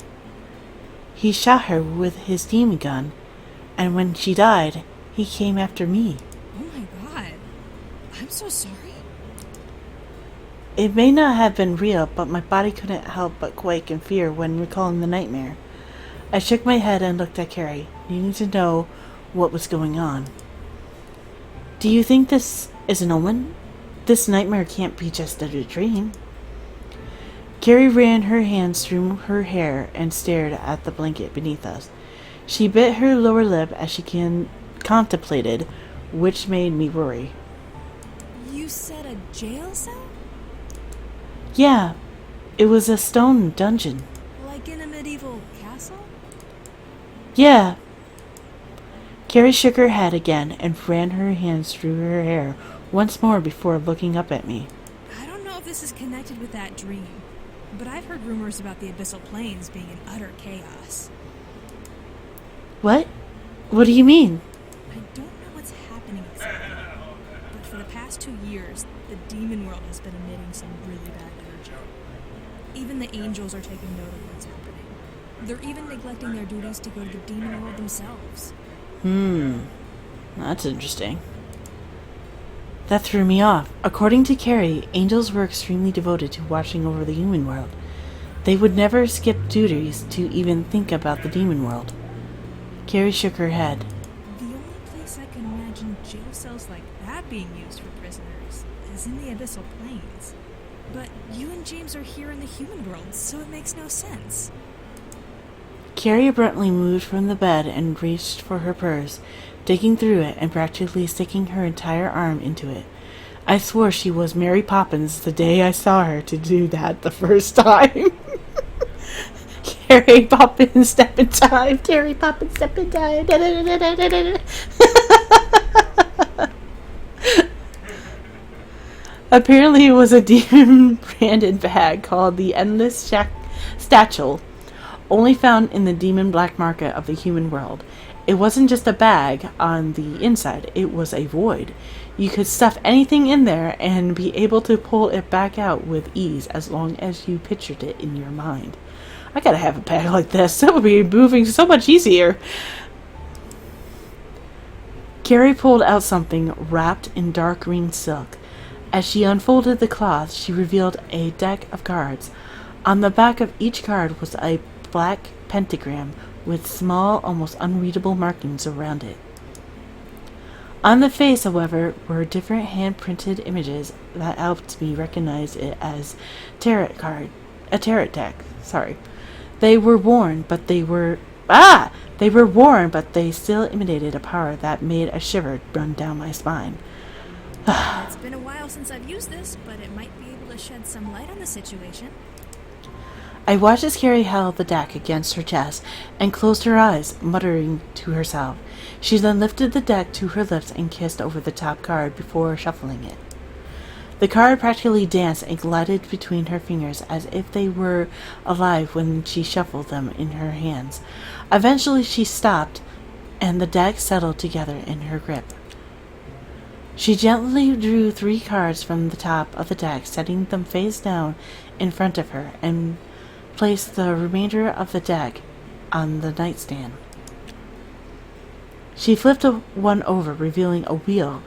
He shot her with his demon gun, and when she died, he came after me. Oh my god. I'm so sorry. It may not have been real, but my body couldn't help but quake in fear when recalling the nightmare. I shook my head and looked at Carrie, needing to know what was going on. Do you think this is an omen? This nightmare can't be just a dream. Carrie ran her hands through her hair and stared at the blanket beneath us. She bit her lower lip as she contemplated, which made me worry. You said a jail cell? Yeah, it was a stone dungeon. Like in a medieval castle? Yeah. Carrie shook her head again and ran her hands through her hair once more before looking up at me. I don't know if this is connected with that dream, but I've heard rumors about the abyssal planes being in utter chaos. What? What do you mean? I don't know what's happening exactly, but for the past 2 years, the demon world has been emitting some really bad energy. Even the angels are taking note of what's happening. They're even neglecting their duties to go to the demon world themselves. That's interesting. That threw me off. According to Carrie, angels were extremely devoted to watching over the human world. They would never skip duties to even think about the demon world. Carrie shook her head. The only place I can imagine jail cells like that being used for prisoners is in the abyssal planes. But you and James are here in the human world, so it makes no sense. Carrie abruptly moved from the bed and reached for her purse, digging through it and practically sticking her entire arm into it. I swore she was Mary Poppins the day I saw her to do that the first time. Carrie Poppins, step in time. Carrie Poppins, step in time. Apparently it was a demon-branded bag called the Endless Satchel, only found in the demon black market of the human world. It wasn't just a bag on the inside, it was a void. You could stuff anything in there and be able to pull it back out with ease as long as you pictured it in your mind. I gotta have a bag like this. That would be moving so much easier. Carrie pulled out something wrapped in dark green silk. As she unfolded the cloth, she revealed a deck of cards. On the back of each card was a black pentagram with small, almost unreadable markings around it. On the face, however, were different hand-printed images that helped me recognize it as a tarot deck. Sorry. They were worn, but they still emanated a power that made a shiver run down my spine. It's been a while since I've used this, but it might be able to shed some light on the situation. I watched as Carrie held the deck against her chest and closed her eyes, muttering to herself. She then lifted the deck to her lips and kissed over the top card before shuffling it. The card practically danced and glided between her fingers as if they were alive when she shuffled them in her hands. Eventually she stopped, and the deck settled together in her grip. She gently drew 3 cards from the top of the deck, setting them face down in front of her, and placed the remainder of the deck on the nightstand. She flipped one over, revealing a wheel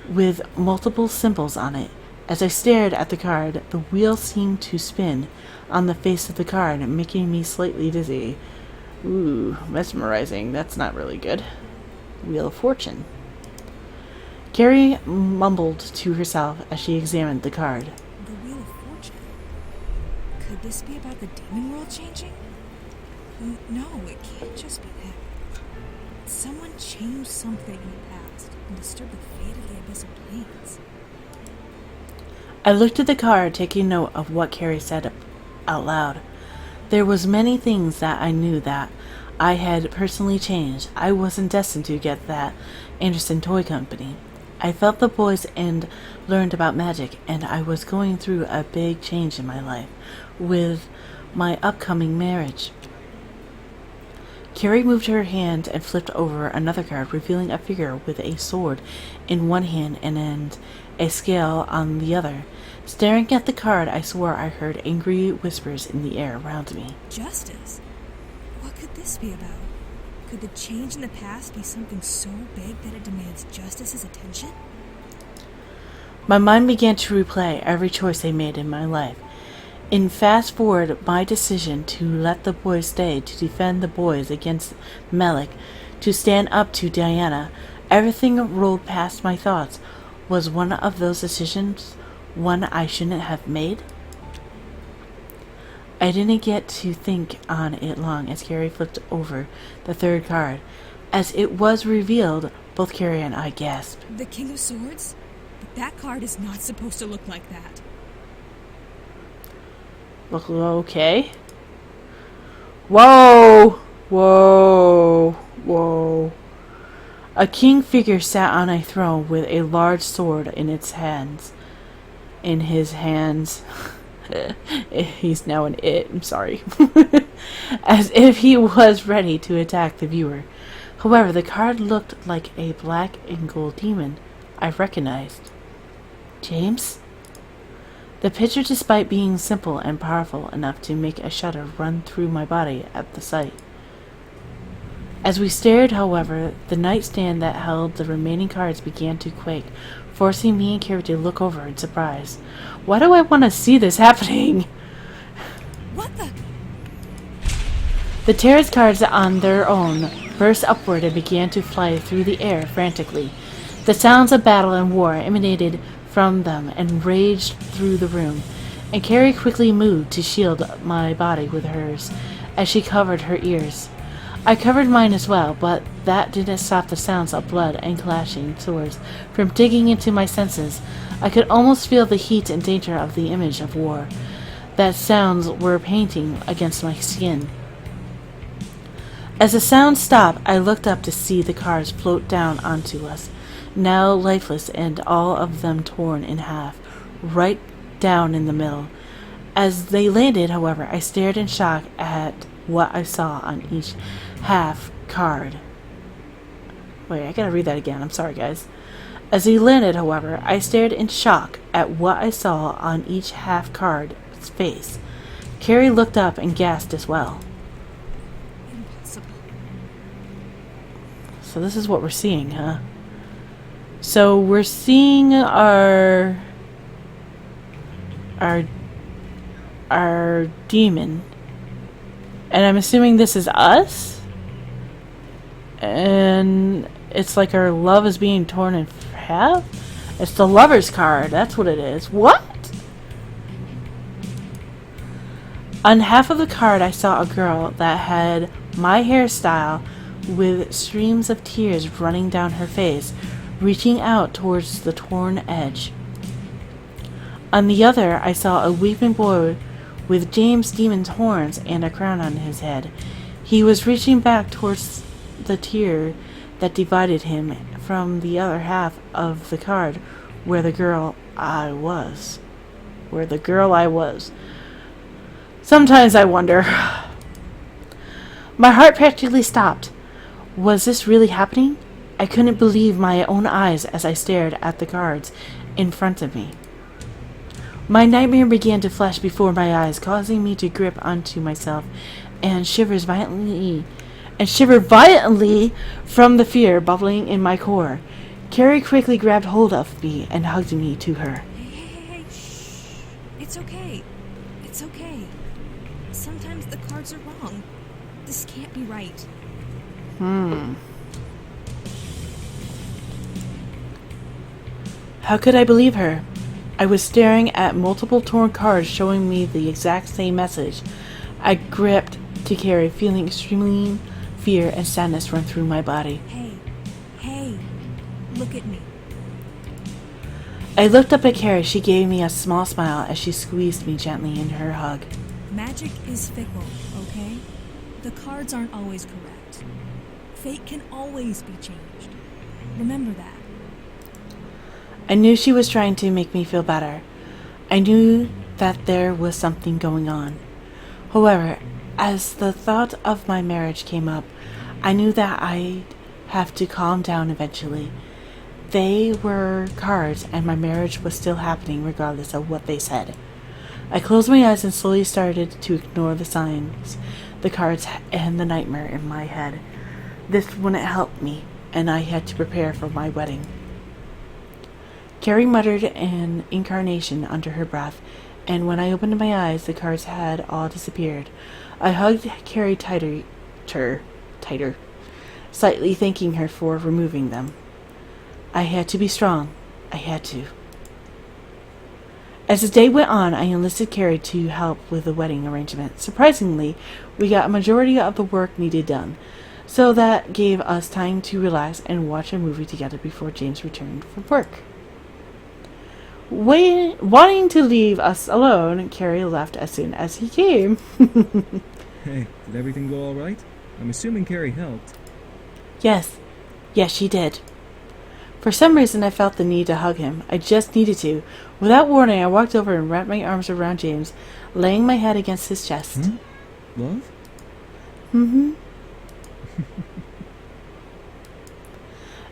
with multiple symbols on it. As I stared at the card, the wheel seemed to spin on the face of the card, making me slightly dizzy. Ooh, mesmerizing. That's not really good. Wheel of Fortune. Carrie mumbled to herself as she examined the card. The Wheel of Fortune? Could this be about the demon world changing? No, it can't just be that. Someone changed something in the past and disturbed the fate of the abyssal planes. I looked at the card, taking note of what Carrie said out loud. There was many things that I knew that I had personally changed. I wasn't destined to get that Anderson Toy Company. I felt the boys and learned about magic, and I was going through a big change in my life with my upcoming marriage. Carrie moved her hand and flipped over another card, revealing a figure with a sword in one hand and a scale on the other. Staring at the card, I swore I heard angry whispers in the air around me. Justice? What could this be about? Could the change in the past be something so big that it demands justice's attention? My mind began to replay every choice I made in my life. In fast forward, my decision to let the boys stay, to defend the boys against Melik, to stand up to Diana, everything rolled past my thoughts. Was one of those decisions one I shouldn't have made? I didn't get to think on it long as Carrie flipped over the third card. As it was revealed, both Carrie and I gasped. The King of Swords? But that card is not supposed to look like that. Look, okay. Whoa! Whoa! Whoa. A king figure sat on a throne with a large sword in its hands. In his hands. He's now an it. I'm sorry. As if he was ready to attack the viewer. However, the card looked like a black and gold demon I recognized. James? The picture, despite being simple and powerful enough to make a shudder run through my body at the sight. As we stared, however, the nightstand that held the remaining cards began to quake, forcing me and Carrie to look over in surprise. Why do I want to see this happening? What the? The tarot cards on their own burst upward and began to fly through the air frantically. The sounds of battle and war emanated from them and raged through the room, and Carrie quickly moved to shield my body with hers as she covered her ears. I covered mine as well, but that didn't stop the sounds of blood and clashing swords from digging into my senses. I could almost feel the heat and danger of the image of war that sounds were painting against my skin. As the sound stopped, I looked up to see the cards float down onto us, now lifeless and all of them torn in half, right down in the middle. As they landed, however, I stared in shock at what I saw on each half card. Wait, I gotta read that again. I'm sorry, guys. As they landed, however, I stared in shock at what I saw on each half card's face. Carrie looked up and gasped as well. Impossible. So this is what we're seeing, huh? So we're seeing our demon. And I'm assuming this is us? And it's like our love is being torn in half? It's the Lover's card. That's what it is. What? On half of the card, I saw a girl that had my hairstyle with streams of tears running down her face, reaching out towards the torn edge. On the other, I saw a weeping boy with James Demon's horns and a crown on his head. He was reaching back towards the tear that divided him from the other half of the card where the girl I was. Sometimes I wonder. My heart practically stopped. Was this really happening? I couldn't believe my own eyes as I stared at the cards in front of me. My nightmare began to flash before my eyes, causing me to grip onto myself and shiver violently from the fear bubbling in my core. Carrie quickly grabbed hold of me and hugged me to her. Hey, shh. It's okay. It's okay. Sometimes the cards are wrong. This can't be right. How could I believe her? I was staring at multiple torn cards showing me the exact same message. I gripped to Carrie, feeling extreme fear and sadness run through my body. Hey, look at me. I looked up at Carrie. She gave me a small smile as she squeezed me gently in her hug. Magic is fickle, okay? The cards aren't always correct. Fate can always be changed. Remember that. I knew she was trying to make me feel better. I knew that there was something going on. However, as the thought of my marriage came up, I knew that I'd have to calm down eventually. They were cards, and my marriage was still happening regardless of what they said. I closed my eyes and slowly started to ignore the signs, the cards, and the nightmare in my head. This wouldn't help me, and I had to prepare for my wedding. Carrie muttered an incarnation under her breath, and when I opened my eyes, the cards had all disappeared. I hugged Carrie tighter, slightly thanking her for removing them. I had to be strong. I had to. As the day went on, I enlisted Carrie to help with the wedding arrangement. Surprisingly, we got a majority of the work needed done, so that gave us time to relax and watch a movie together before James returned from work. Wanting to leave us alone, Carrie left as soon as he came. Hey, did everything go all right? I'm assuming Carrie helped. Yes, Yes, she did. For some reason, I felt the need to hug him. I just needed to. Without warning, I walked over and wrapped my arms around James, laying my head against his chest. Huh? Love? Mm-hmm.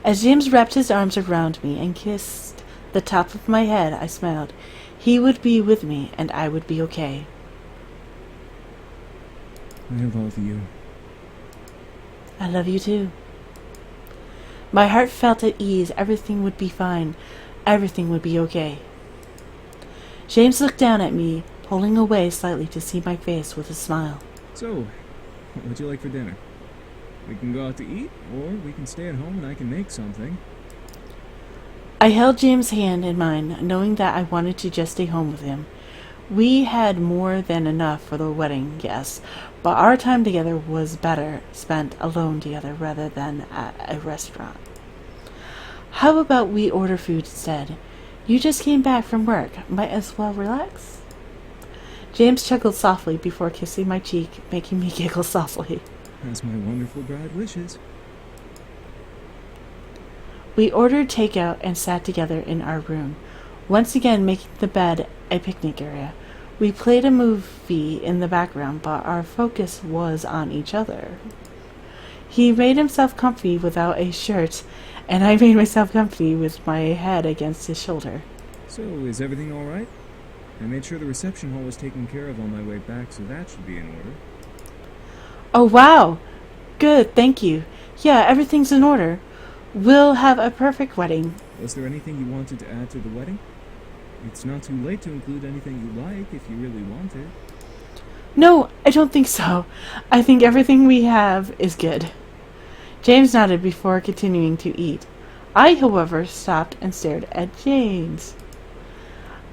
As James wrapped his arms around me and kissed the top of my head, I smiled. He would be with me, and I would be okay. I love you. I love you too. My heart felt at ease. Everything would be fine. Everything would be okay. James looked down at me, pulling away slightly to see my face with a smile. So, what would you like for dinner? We can go out to eat, or we can stay at home and I can make something. I held James' hand in mine, knowing that I wanted to just stay home with him. We had more than enough for the wedding, yes, but our time together was better spent alone together rather than at a restaurant. How about we order food instead? You just came back from work. Might as well relax? James chuckled softly before kissing my cheek, making me giggle softly. As my wonderful bride wishes. We ordered takeout and sat together in our room, once again making the bed a picnic area. We played a movie in the background, but our focus was on each other. He made himself comfy without a shirt, and I made myself comfy with my head against his shoulder. So, is everything alright? I made sure the reception hall was taken care of on my way back, so that should be in order. Oh, wow! Good, thank you. Yeah, everything's in order. We'll have a perfect wedding. Was there anything you wanted to add to the wedding? It's not too late to include anything you like if you really want it. No, I don't think so. I think everything we have is good. James nodded before continuing to eat. I, however, stopped and stared at James.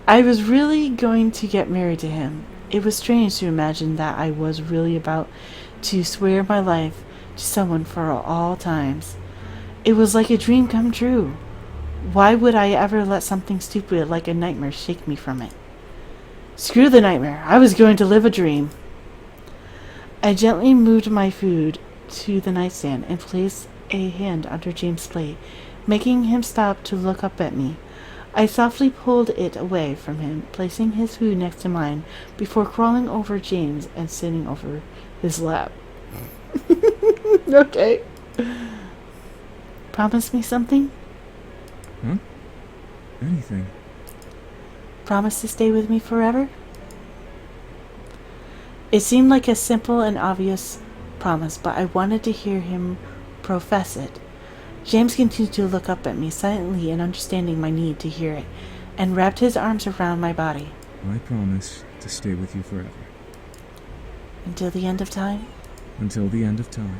I was really going to get married to him. It was strange to imagine that I was really about to swear my life to someone for all times. It was like a dream come true. Why would I ever let something stupid like a nightmare shake me from it? Screw the nightmare. I was going to live a dream. I gently moved my food to the nightstand and placed a hand under James' plate, making him stop to look up at me. I softly pulled it away from him, placing his food next to mine, before crawling over James and sitting over his lap. Okay. Promise me something? Huh? Anything. Promise to stay with me forever? It seemed like a simple and obvious promise, but I wanted to hear him profess it. James continued to look up at me silently and understanding my need to hear it, and wrapped his arms around my body. I promise to stay with you forever. Until the end of time? Until the end of time.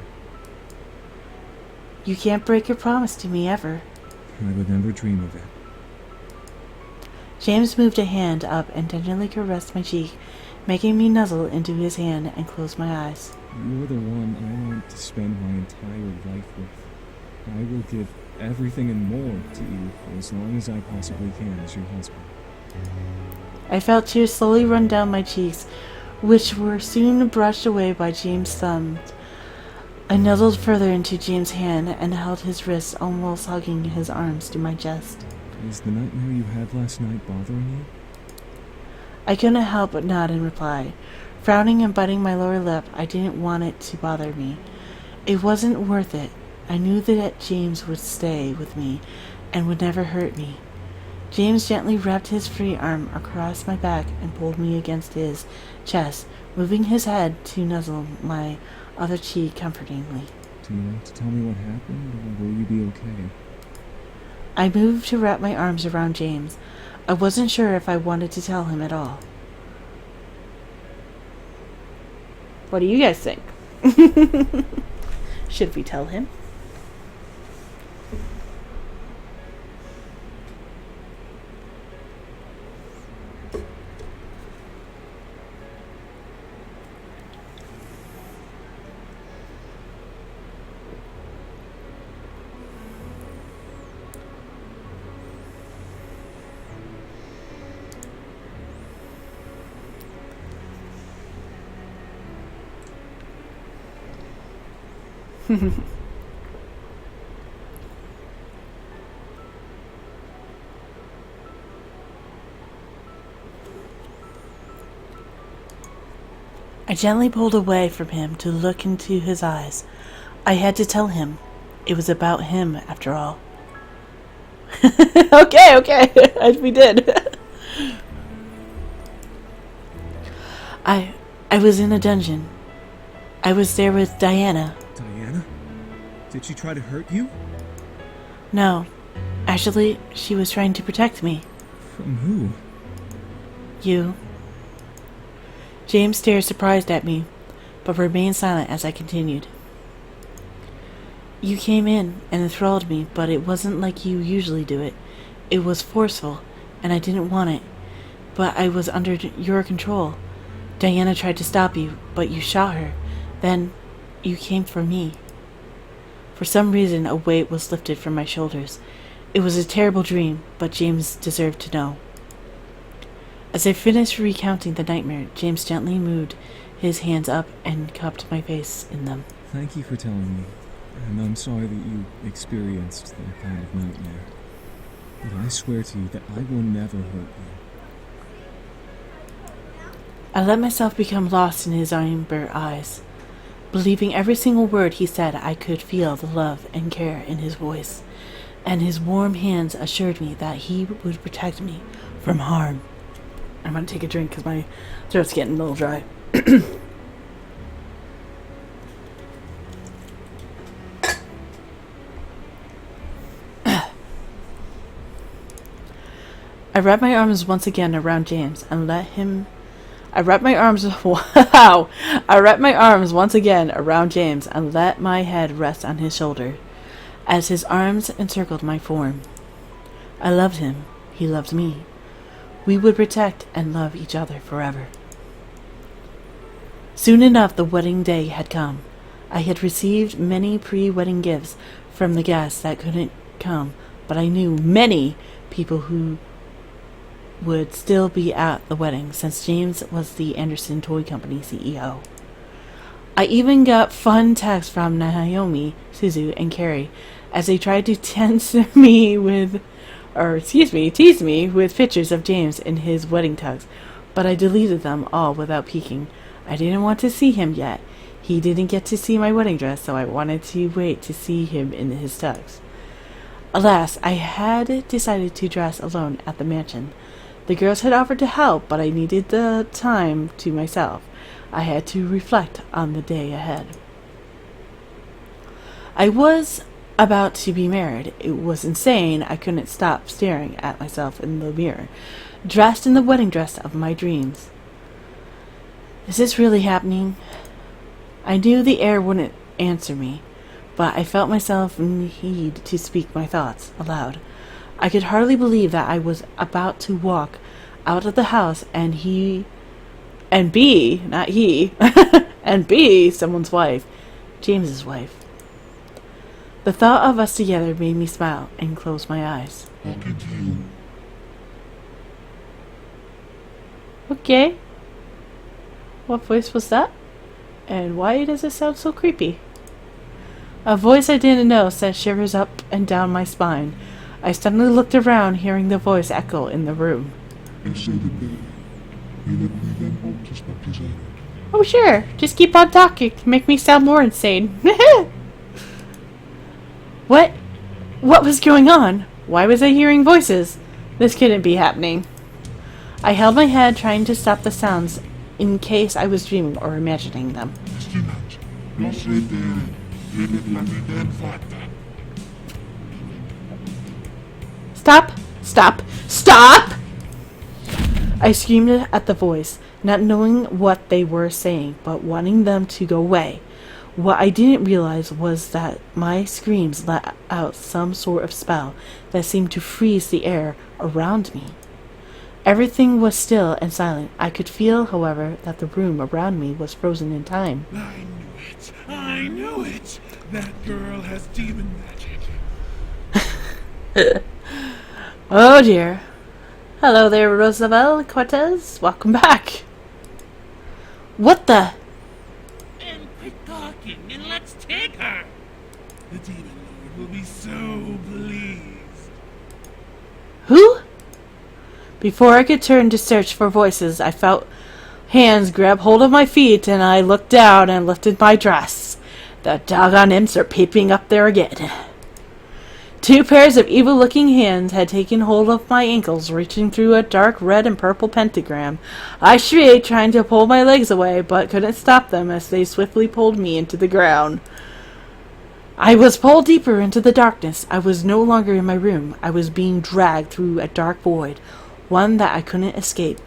You can't break your promise to me ever. I would never dream of it. James moved a hand up and tenderly caressed my cheek, making me nuzzle into his hand and close my eyes. You're the one I want to spend my entire life with. I will give everything and more to you for as long as I possibly can as your husband. I felt tears slowly run down my cheeks, which were soon brushed away by James' thumbs. I nuzzled further into James' hand and held his wrists, almost hugging his arms to my chest. Is the nightmare you had last night bothering you? I couldn't help but nod in reply. Frowning and biting my lower lip, I didn't want it to bother me. It wasn't worth it. I knew that James would stay with me and would never hurt me. James gently wrapped his free arm across my back and pulled me against his chest, moving his head to nuzzle my other cheek comfortingly. Do you want to tell me what happened, or will you be okay? I moved to wrap my arms around James. I wasn't sure if I wanted to tell him at all. What do you guys think? Should we tell him? gently pulled away from him to look into his eyes. I had to tell him. It was about him, after all. Okay. We did. I was in a dungeon. I was there with Diana. Diana? Did she try to hurt you? No. Actually, she was trying to protect me. From who? You. James stared surprised at me, but remained silent as I continued. You came in and enthralled me, but it wasn't like you usually do it. It was forceful, and I didn't want it. But I was under your control. Diana tried to stop you, but you shot her. Then, you came for me. For some reason, a weight was lifted from my shoulders. It was a terrible dream, but James deserved to know. As I finished recounting the nightmare, James gently moved his hands up and cupped my face in them. Thank you for telling me, and I'm sorry that you experienced that kind of nightmare. But I swear to you that I will never hurt you. I let myself become lost in his amber eyes. Believing every single word he said, I could feel the love and care in his voice, and his warm hands assured me that he would protect me from harm. I'm going to take a drink because my throat's getting a little dry. I wrapped my arms once again around James and let him... I wrapped my arms once again around James and let my head rest on his shoulder as his arms encircled my form. I loved him. He loved me. We would protect and love each other forever. Soon enough, the wedding day had come. I had received many pre-wedding gifts from the guests that couldn't come, but I knew many people who would still be at the wedding, since James was the Anderson Toy Company CEO. I even got fun texts from Naomi, Suzu, and Carrie as they tried to tease me with pictures of James in his wedding tux, but I deleted them all without peeking. I didn't want to see him yet. He didn't get to see my wedding dress, so I wanted to wait to see him in his tux. Alas, I had decided to dress alone at the mansion. The girls had offered to help, but I needed the time to myself. I had to reflect on the day ahead. I was about to be married. It was insane. I couldn't stop staring at myself in the mirror, dressed in the wedding dress of my dreams. Is this really happening? I knew the air wouldn't answer me, but I felt myself need to speak my thoughts aloud. I could hardly believe that I was about to walk out of the house and be someone's wife, James's wife. The thought of us together made me smile and close my eyes. Okay. What voice was that? And why does it sound so creepy? A voice I didn't know sent shivers up and down my spine. I suddenly looked around, hearing the voice echo in the room. Oh sure, just keep on talking to make me sound more insane. What was going on? Why was I hearing voices? This couldn't be happening. I held my head, trying to stop the sounds in case I was dreaming or imagining them. Stop! Stop! Stop! I screamed at the voice, not knowing what they were saying, but wanting them to go away. What I didn't realize was that my screams let out some sort of spell that seemed to freeze the air around me. Everything was still and silent. I could feel, however, that the room around me was frozen in time. I knew it! That girl has demon magic. Oh dear. Hello there, Roosevelt Cortez. Welcome back. What the? And quit talking and let's take her! The demon lord will be so pleased. Who? Before I could turn to search for voices, I felt hands grabbed hold of my feet, and I looked down and lifted my dress. The doggone imps are peeping up there again. 2 pairs of evil-looking hands had taken hold of my ankles, reaching through a dark red and purple pentagram. I shrieked, trying to pull my legs away, but couldn't stop them as they swiftly pulled me into the ground. I was pulled deeper into the darkness. I was no longer in my room. I was being dragged through a dark void, one that I couldn't escape.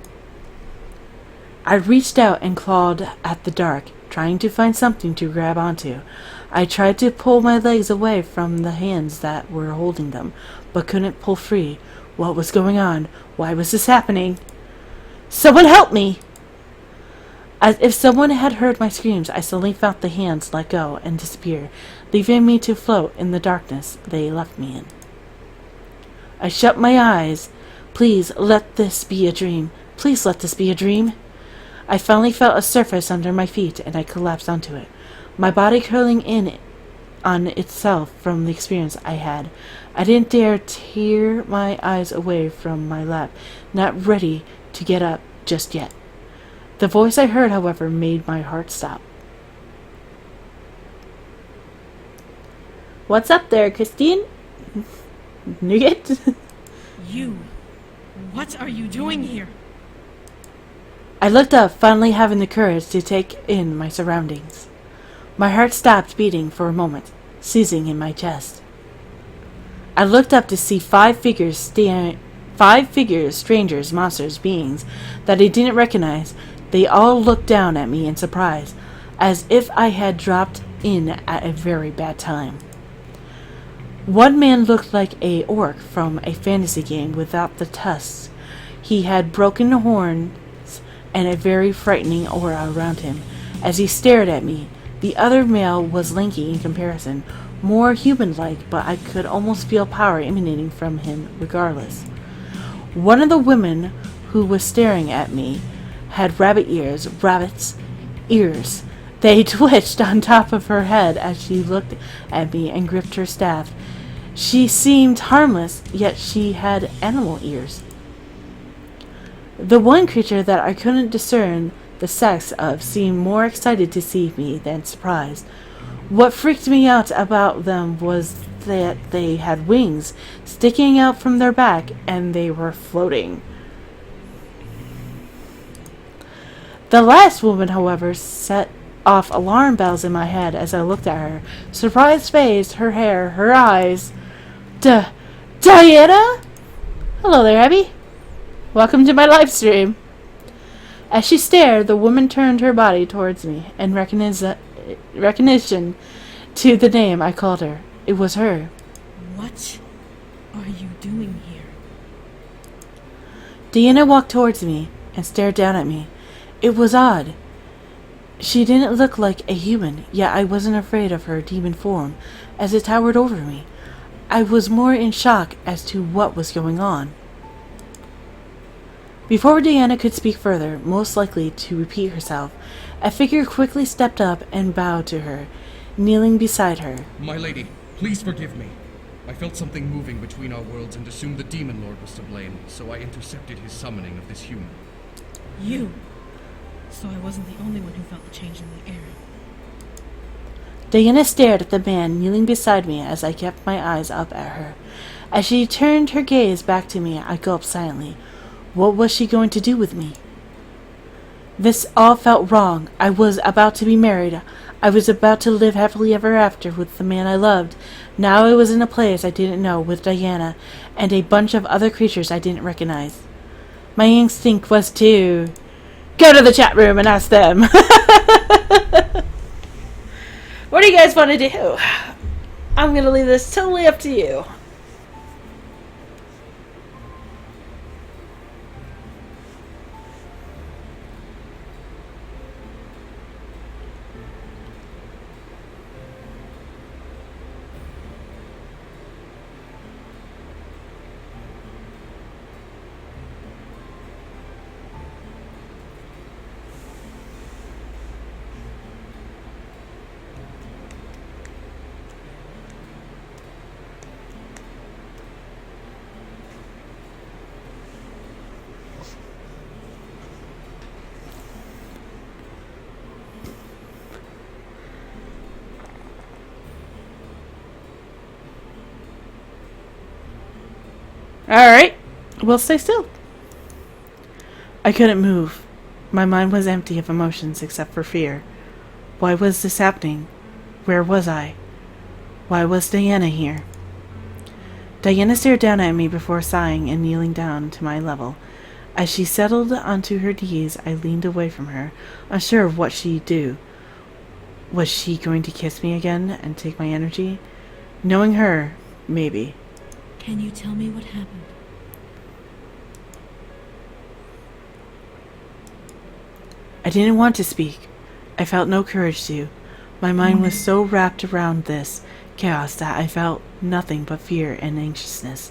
I reached out and clawed at the dark, trying to find something to grab onto. I tried to pull my legs away from the hands that were holding them, but couldn't pull free. What was going on? Why was this happening? Someone help me! As if someone had heard my screams, I suddenly felt the hands let go and disappear, leaving me to float in the darkness they left me in. I shut my eyes. Please let this be a dream. Please let this be a dream. I finally felt a surface under my feet, and I collapsed onto it, my body curling in on itself from the experience I had. I didn't dare tear my eyes away from my lap, not ready to get up just yet. The voice I heard, however, made my heart stop. What's up there, Christine? Nougat? You. What are you doing here? I looked up, finally having the courage to take in my surroundings. My heart stopped beating for a moment, seizing in my chest. I looked up to see 5 figures, strangers, monsters, beings that I didn't recognize. They all looked down at me in surprise, as if I had dropped in at a very bad time. One man looked like a orc from a fantasy game without the tusks. He had broken horns and a very frightening aura around him as he stared at me. The other male was lanky in comparison, more human-like, but I could almost feel power emanating from him regardless. One of the women who was staring at me had rabbit's ears. They twitched on top of her head as she looked at me and gripped her staff. She seemed harmless, yet she had animal ears. The one creature that I couldn't discern the sex of seemed more excited to see me than surprised. What freaked me out about them was that they had wings sticking out from their back and they were floating. The last woman, however, set off alarm bells in my head as I looked at her. Surprised face, her hair, her eyes. Diana? Hello there, Abby. Welcome to my live stream. As she stared, the woman turned her body towards me in recognition to the name I called her. It was her. What are you doing here? Diana walked towards me and stared down at me. It was odd. She didn't look like a human, yet I wasn't afraid of her demon form as it towered over me. I was more in shock as to what was going on. Before Diana could speak further, most likely to repeat herself, a figure quickly stepped up and bowed to her, kneeling beside her. My lady, please forgive me. I felt something moving between our worlds and assumed the Demon Lord was to blame, so I intercepted his summoning of this human. You. So I wasn't the only one who felt the change in the air. Diana stared at the man kneeling beside me as I kept my eyes up at her. As she turned her gaze back to me, I gulped silently. What was she going to do with me? This all felt wrong. I was about to be married. I was about to live happily ever after with the man I loved. Now I was in a place I didn't know with Diana and a bunch of other creatures I didn't recognize. My instinct was to go to the chat room and ask them. What do you guys want to do? I'm going to leave this totally up to you. Alright, we'll stay still. I couldn't move. My mind was empty of emotions except for fear. Why was this happening? Where was I? Why was Diana here? Diana stared down at me before sighing and kneeling down to my level. As she settled onto her knees, I leaned away from her, unsure of what she'd do. Was she going to kiss me again and take my energy? Knowing her, maybe. Can you tell me what happened? I didn't want to speak. I felt no courage to. My mind was so wrapped around this chaos that I felt nothing but fear and anxiousness.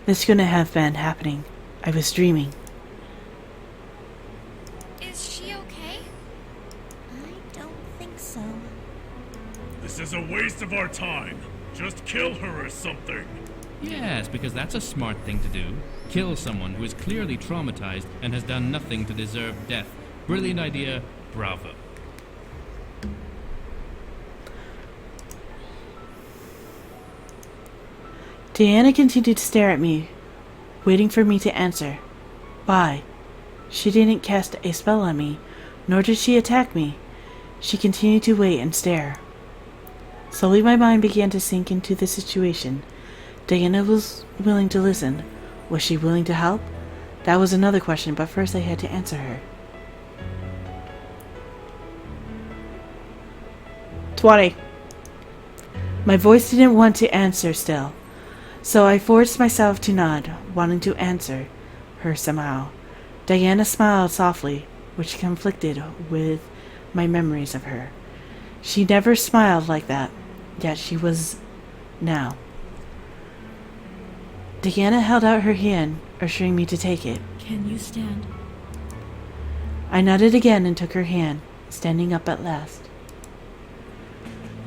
This couldn't have been happening. I was dreaming. Is she okay? I don't think so. This is a waste of our time. Just kill her or something. Yes, because that's a smart thing to do. Kill someone who is clearly traumatized and has done nothing to deserve death. Brilliant idea. Bravo. Diana continued to stare at me, waiting for me to answer. Why? She didn't cast a spell on me, nor did she attack me. She continued to wait and stare. Slowly my mind began to sink into the situation. Diana was willing to listen. Was she willing to help? That was another question, but first I had to answer her. 20. My voice didn't want to answer still, so I forced myself to nod, wanting to answer her somehow. Diana smiled softly, which conflicted with my memories of her. She never smiled like that, yet she was now. Diana held out her hand, ushering me to take it. Can you stand? I nodded again and took her hand, standing up at last.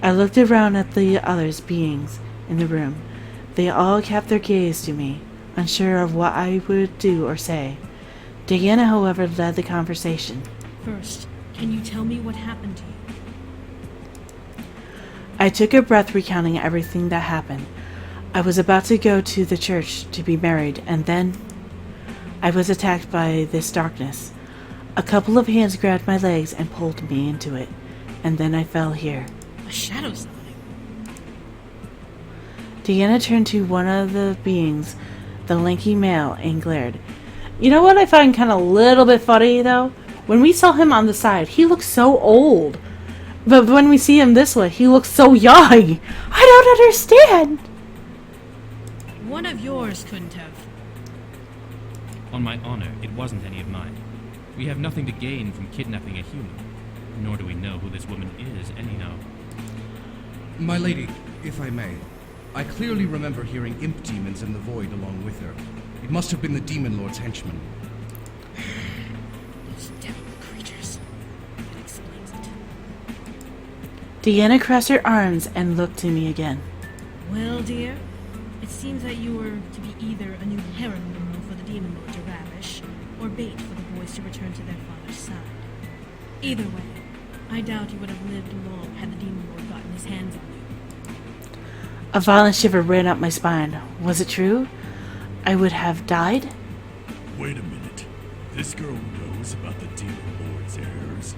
I looked around at the other beings in the room. They all kept their gaze to me, unsure of what I would do or say. Diana, however, led the conversation. First, can you tell me what happened to you? I took a breath, recounting everything that happened. I was about to go to the church to be married, and then I was attacked by this darkness. A couple of hands grabbed my legs and pulled me into it, and then I fell here. A shadow summoning. Diana turned to one of the beings, the lanky male, and glared. You know what I find kind of a little bit funny, though? When we saw him on the side, he looks so old. But when we see him this way, he looks so young. I don't understand. One of yours couldn't have. On my honor, it wasn't any of mine. We have nothing to gain from kidnapping a human, nor do we know who this woman is anyhow. My lady, if I may, I clearly remember hearing imp demons in the void along with her. It must have been the Demon Lord's henchmen. Those devil creatures. That explains it. Diana crossed her arms and looked to me again. Well, dear, it seems that you were to be either a new harem for the Demon Lord to ravish, or bait for the boys to return to their father's side. Either way, I doubt you would have lived long had the Demon Lord gotten his hands on you. A violent shiver ran up my spine. Was it true? I would have died? Wait a minute. This girl knows about the Demon Lord's errors.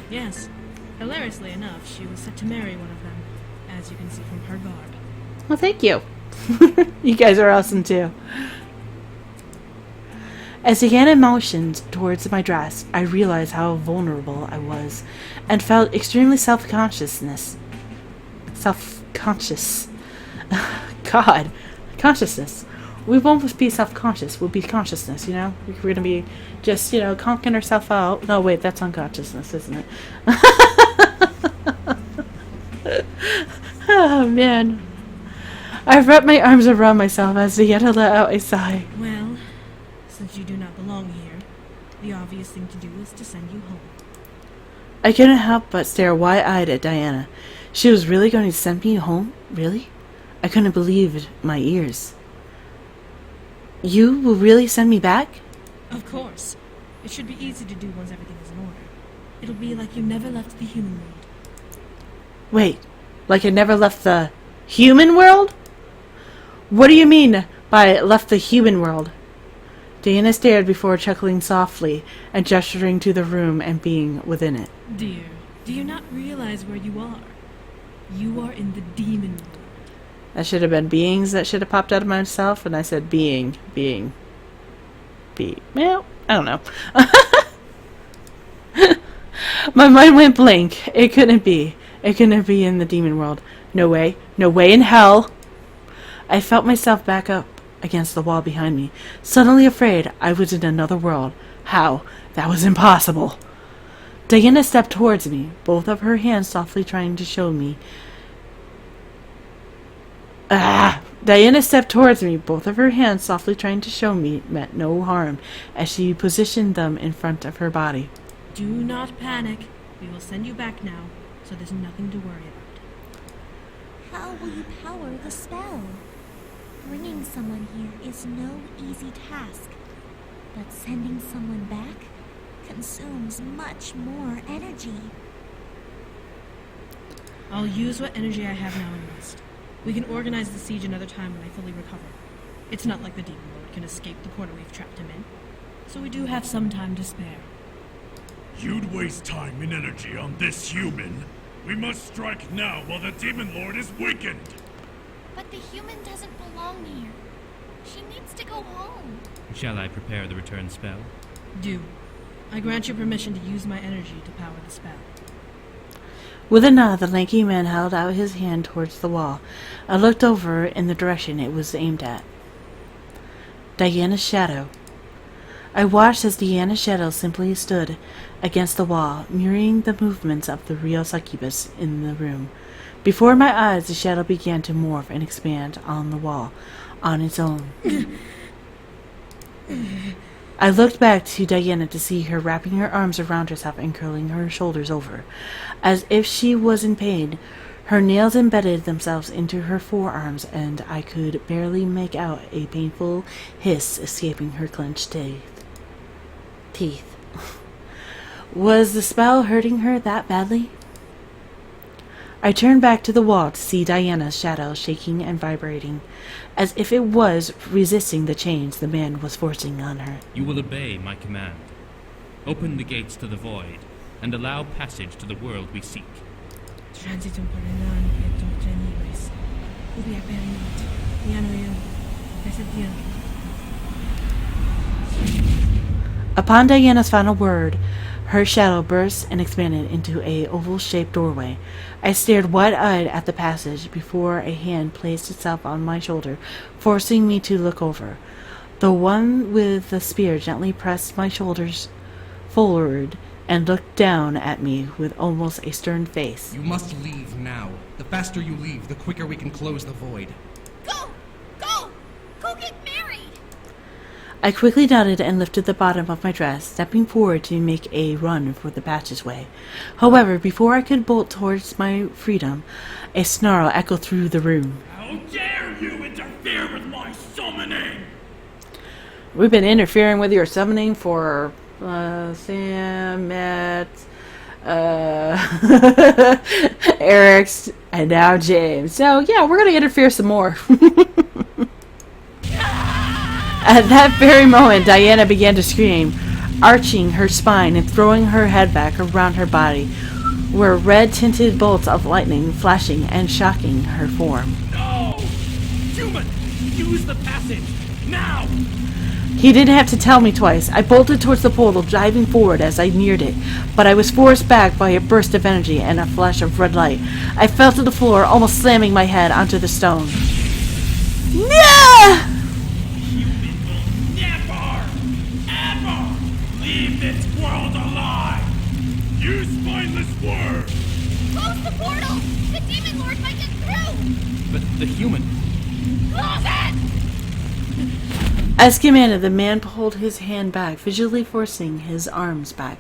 Yes. Hilariously enough, she was set to marry one of them, as you can see from her garb. Well, thank you. You guys are awesome, too. As Diana motioned towards my dress, I realized how vulnerable I was, and felt extremely self-conscious. God. Consciousness. We won't be self-conscious, we'll be consciousness, you know? We're gonna be just, conking ourselves out. No, wait, that's unconsciousness, isn't it? Oh, man. I wrapped my arms around myself as Diana let out a sigh. Well, since you do not belong here, the obvious thing to do is to send you home. I couldn't help but stare wide-eyed at Diana. She was really going to send me home? Really? I couldn't believe my ears. You will really send me back? Of course. It should be easy to do once everything is in order. It'll be like you never left the human world. Wait, Like I never left the human world? What do you mean by left the human world? Diana stared before chuckling softly and gesturing to the room and being within it. Dear, do you not realize where you are? You are in the demon world. That should have been beings that should have popped out of myself, and I said be. Well, I don't know. My mind went blank. It couldn't be. It couldn't be in the demon world. No way. No way in hell. I felt myself back up against the wall behind me, suddenly afraid I was in another world. How? That was impossible. Diana stepped towards me, both of her hands softly trying to show me. Diana stepped towards me, both of her hands softly trying to show me meant no harm, as she positioned them in front of her body. Do not panic. We will send you back now, so there's nothing to worry about. How will you power the spell? Bringing someone here is no easy task, but sending someone back consumes much more energy. I'll use what energy I have now and rest. We can organize the siege another time when I fully recover. It's not like the Demon Lord can escape the portal we've trapped him in, so we do have some time to spare. You'd waste time and energy on this human. We must strike now while the Demon Lord is weakened. But the human doesn't belong here. She needs to go home. Shall I prepare the return spell? Do. I grant you permission to use my energy to power the spell. With a nod, the lanky man held out his hand towards the wall. I looked over in the direction it was aimed at. Diana's shadow. I watched as Diana's shadow simply stood against the wall, mirroring the movements of the real succubus in the room. Before my eyes, the shadow began to morph and expand on the wall, on its own. I looked back to Diana to see her wrapping her arms around herself and curling her shoulders over, as if she was in pain. Her nails embedded themselves into her forearms, and I could barely make out a painful hiss escaping her clenched teeth. Was the spell hurting her that badly? I turned back to the wall to see Diana's shadow shaking and vibrating, as if it was resisting the change the man was forcing on her. You will obey my command. Open the gates to the void, and allow passage to the world we seek. Upon Diana's final word, her shadow burst and expanded into a oval-shaped doorway. I stared wide-eyed at the passage before a hand placed itself on my shoulder, forcing me to look over. The one with the spear gently pressed my shoulders forward and looked down at me with almost a stern face. You must leave now. The faster you leave, the quicker we can close the void. Go! Go! Go get married! I quickly nodded and lifted the bottom of my dress, stepping forward to make a run for the passageway. However, before I could bolt towards my freedom, a snarl echoed through the room. How dare you interfere with my summoning! We've been interfering with your summoning for Sam, Matt, Eric's, and now James. So yeah, we're gonna interfere some more. At that very moment, Diana began to scream, arching her spine and throwing her head back around her body, were red-tinted bolts of lightning flashing and shocking her form. No! Human! Use the passage! Now! He didn't have to tell me twice. I bolted towards the portal, diving forward as I neared it, but I was forced back by a burst of energy and a flash of red light. I fell to the floor, almost slamming my head onto the stone. No! Leave this world alive! You spineless worm! Close the portal! The Demon Lord might get through! But the human... Close it! As commanded, the man pulled his hand back, visually forcing his arms back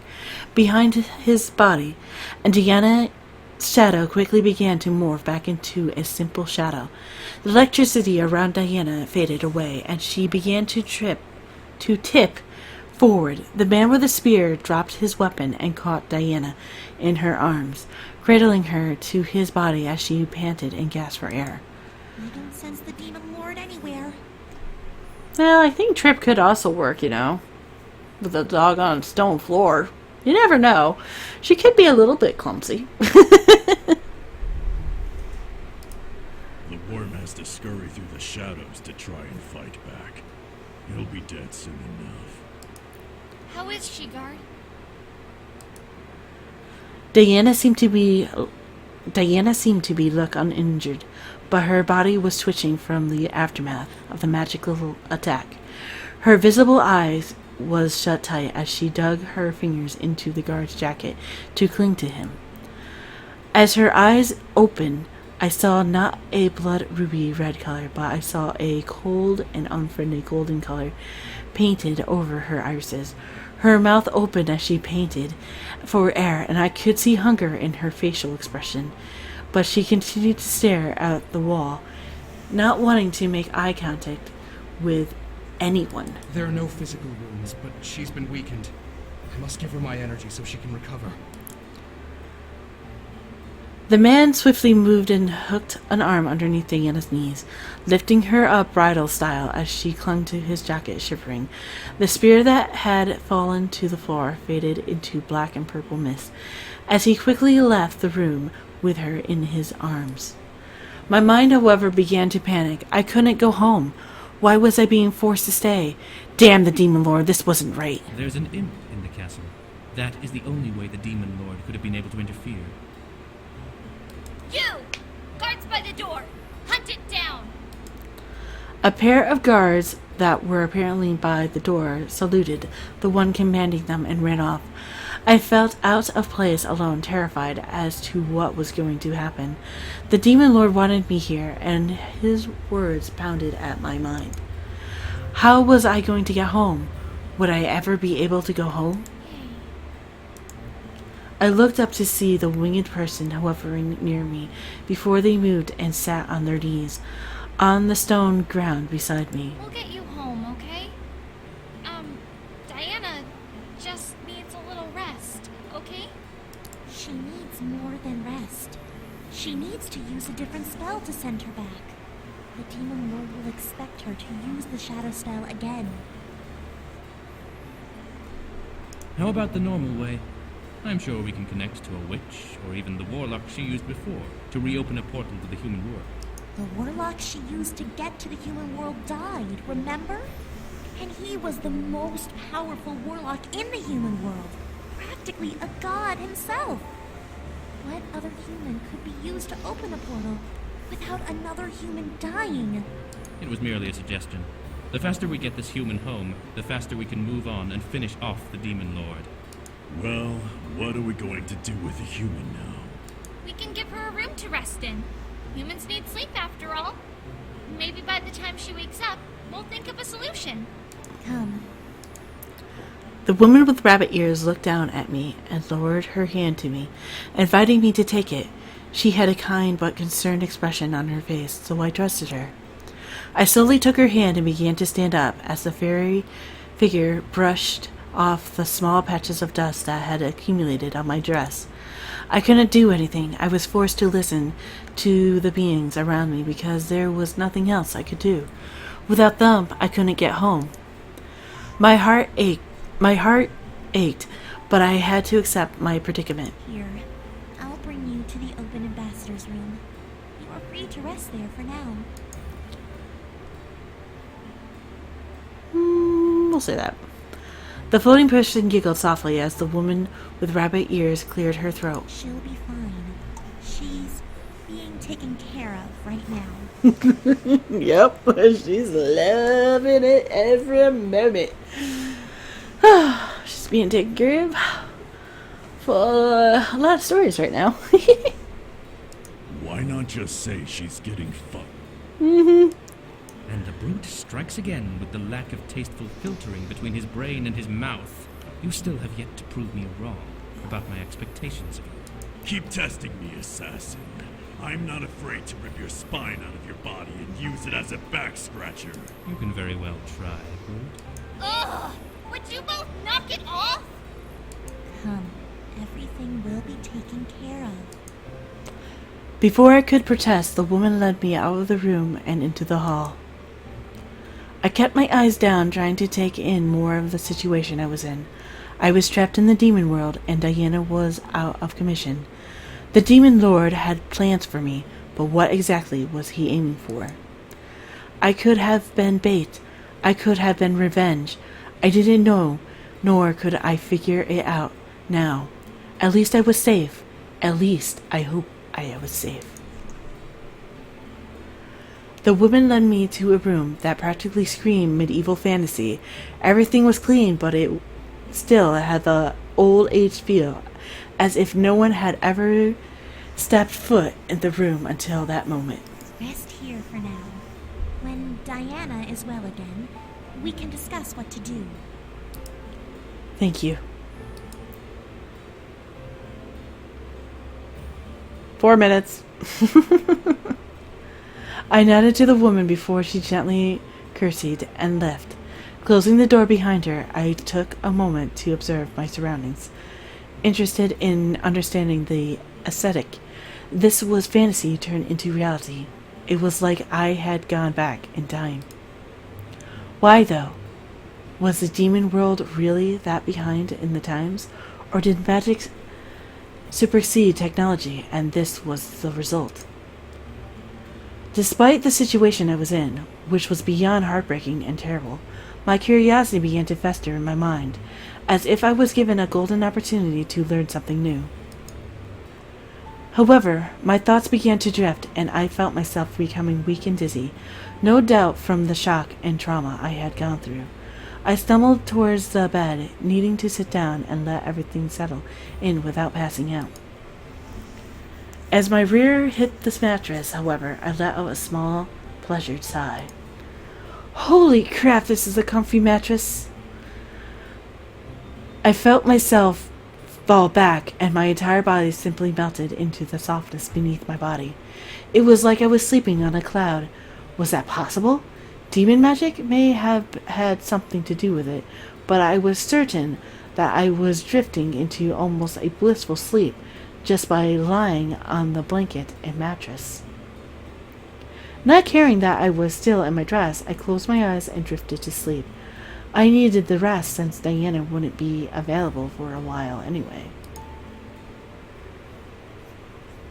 behind his body, and Diana's shadow quickly began to morph back into a simple shadow. The electricity around Diana faded away, and she began to tip forward. The man with the spear dropped his weapon and caught Diana in her arms, cradling her to his body as she panted and gasped for air. I don't sense the demon lord anywhere. Well, I think Trip could also work, you know, with a doggone stone floor. You never know. She could be a little bit clumsy. The worm has to scurry through the shadows to try and fight back. He'll be dead soon enough. How is she, guard? Diana seemed to be look uninjured, but her body was twitching from the aftermath of the magical attack. Her visible eyes was shut tight as she dug her fingers into the guard's jacket to cling to him. As her eyes opened, I saw not a blood ruby red color, but I saw a cold and unfriendly golden color painted over her irises. Her mouth opened as she panted for air, and I could see hunger in her facial expression. But she continued to stare at the wall, not wanting to make eye contact with anyone. There are no physical wounds, but she's been weakened. I must give her my energy so she can recover. The man swiftly moved and hooked an arm underneath Diana's knees, lifting her up bridal style as she clung to his jacket, shivering. The spear that had fallen to the floor faded into black and purple mist as he quickly left the room with her in his arms. My mind, however, began to panic. I couldn't go home. Why was I being forced to stay? Damn the demon lord, this wasn't right. There's an imp in the castle. That is the only way the demon lord could have been able to interfere. You! Guards by the door! Hunt it down! A pair of guards that were apparently by the door saluted the one commanding them and ran off. I felt out of place alone, terrified as to what was going to happen. The demon lord wanted me here, and his words pounded at my mind. How was I going to get home? Would I ever be able to go home? I looked up to see the winged person hovering near me before they moved and sat on their knees on the stone ground beside me. We'll get you home, okay? Diana just needs a little rest, okay? She needs more than rest. She needs to use a different spell to send her back. The demon lord will expect her to use the shadow spell again. How about the normal way? I'm sure we can connect to a witch, or even the warlock she used before, to reopen a portal to the human world. The warlock she used to get to the human world died, remember? And he was the most powerful warlock in the human world. Practically a god himself. What other human could be used to open a portal without another human dying? It was merely a suggestion. The faster we get this human home, the faster we can move on and finish off the demon lord. Well, what are we going to do with the human now? We can give her a room to rest in. Humans need sleep after all. Maybe by the time she wakes up, we'll think of a solution. Come. The woman with rabbit ears looked down at me and lowered her hand to me, inviting me to take it. She had a kind but concerned expression on her face, so I trusted her. I slowly took her hand and began to stand up as the fairy figure brushed off the small patches of dust that had accumulated on my dress. I couldn't do anything. I was forced to listen to the beings around me because there was nothing else I could do. Without them, I couldn't get home. My heart ached, but I had to accept my predicament. Here, I'll bring you to the open ambassador's room. You are free to rest there for now. We'll say that. The floating person giggled softly as the woman with rabbit ears cleared her throat. She'll be fine. She's being taken care of right now. Yep, she's loving it every moment. She's being taken care of for a lot of stories right now. Why not just say she's getting fucked? And the brute strikes again with the lack of tasteful filtering between his brain and his mouth. You still have yet to prove me wrong about my expectations of you. Keep testing me, assassin. I'm not afraid to rip your spine out of your body and use it as a back scratcher. You can very well try, brute. Ugh! Would you both knock it off? Come, everything will be taken care of. Before I could protest, the woman led me out of the room and into the hall. I kept my eyes down, trying to take in more of the situation I was in. I was trapped in the demon world, and Diana was out of commission. The demon lord had plans for me, but what exactly was he aiming for? I could have been bait. I could have been revenge. I didn't know, nor could I figure it out now. At least I was safe. At least I hope I was safe. The woman led me to a room that practically screamed medieval fantasy. Everything was clean, but it still had the old-age feel, as if no one had ever stepped foot in the room until that moment. Rest here for now. When Diana is well again, we can discuss what to do. Thank you. 4 minutes. I nodded to the woman before she gently curtsied and left. Closing the door behind her, I took a moment to observe my surroundings, interested in understanding the aesthetic. This was fantasy turned into reality. It was like I had gone back in time. Why, though? Was the demon world really that behind in the times? Or did magic supersede technology, and this was the result? Despite the situation I was in, which was beyond heartbreaking and terrible, my curiosity began to fester in my mind, as if I was given a golden opportunity to learn something new. However, my thoughts began to drift, and I felt myself becoming weak and dizzy, no doubt from the shock and trauma I had gone through. I stumbled towards the bed, needing to sit down and let everything settle in without passing out. As my rear hit the mattress, however, I let out a small, pleasured sigh. Holy crap, this is a comfy mattress! I felt myself fall back, and my entire body simply melted into the softness beneath my body. It was like I was sleeping on a cloud. Was that possible? Demon magic may have had something to do with it, but I was certain that I was drifting into almost a blissful sleep just by lying on the blanket and mattress. Not caring that I was still in my dress, I closed my eyes and drifted to sleep. I needed the rest since Diana wouldn't be available for a while anyway.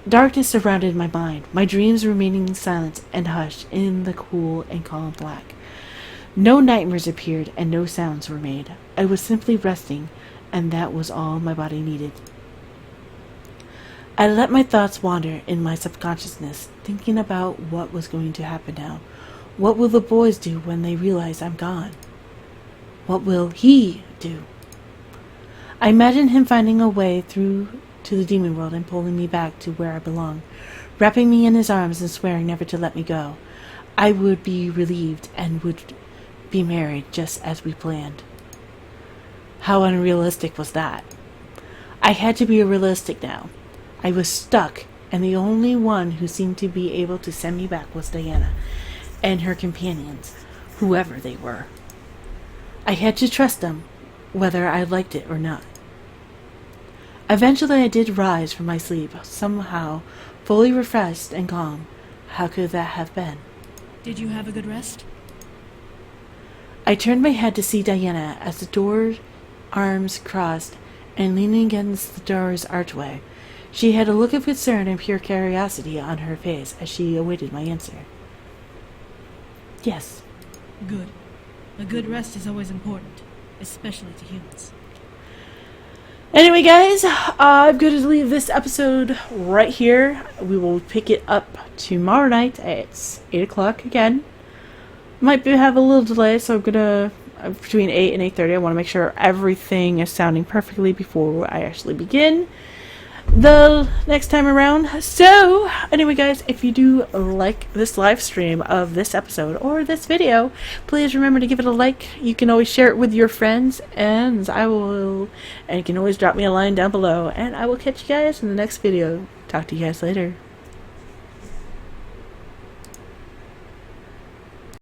Darkness surrounded my mind, my dreams remaining silent and hushed in the cool and calm black. No nightmares appeared and no sounds were made. I was simply resting, and that was all my body needed. I let my thoughts wander in my subconsciousness, thinking about what was going to happen now. What will the boys do when they realize I'm gone? What will he do? I imagined him finding a way through to the demon world and pulling me back to where I belong, wrapping me in his arms and swearing never to let me go. I would be relieved and would be married just as we planned. How unrealistic was that? I had to be realistic now. I was stuck, and the only one who seemed to be able to send me back was Diana and her companions, whoever they were. I had to trust them, whether I liked it or not. Eventually I did rise from my sleep, somehow fully refreshed and calm. How could that have been? Did you have a good rest? I turned my head to see Diana as the door, arms crossed, and leaning against the door's archway. She had a look of concern and pure curiosity on her face as she awaited my answer. Yes. Good. A good rest is always important, especially to humans. Anyway, guys, I'm going to leave this episode right here. We will pick it up tomorrow night at 8 o'clock again. Have a little delay, so I'm going to, between 8 and 8:30, I want to make sure everything is sounding perfectly before I actually begin the next time around. So, anyway, guys, if you do like this live stream of this episode or this video, please remember to give it a like. You can always share it with your friends, and you can always drop me a line down below, and I will catch you guys in the next video. Talk to you guys later.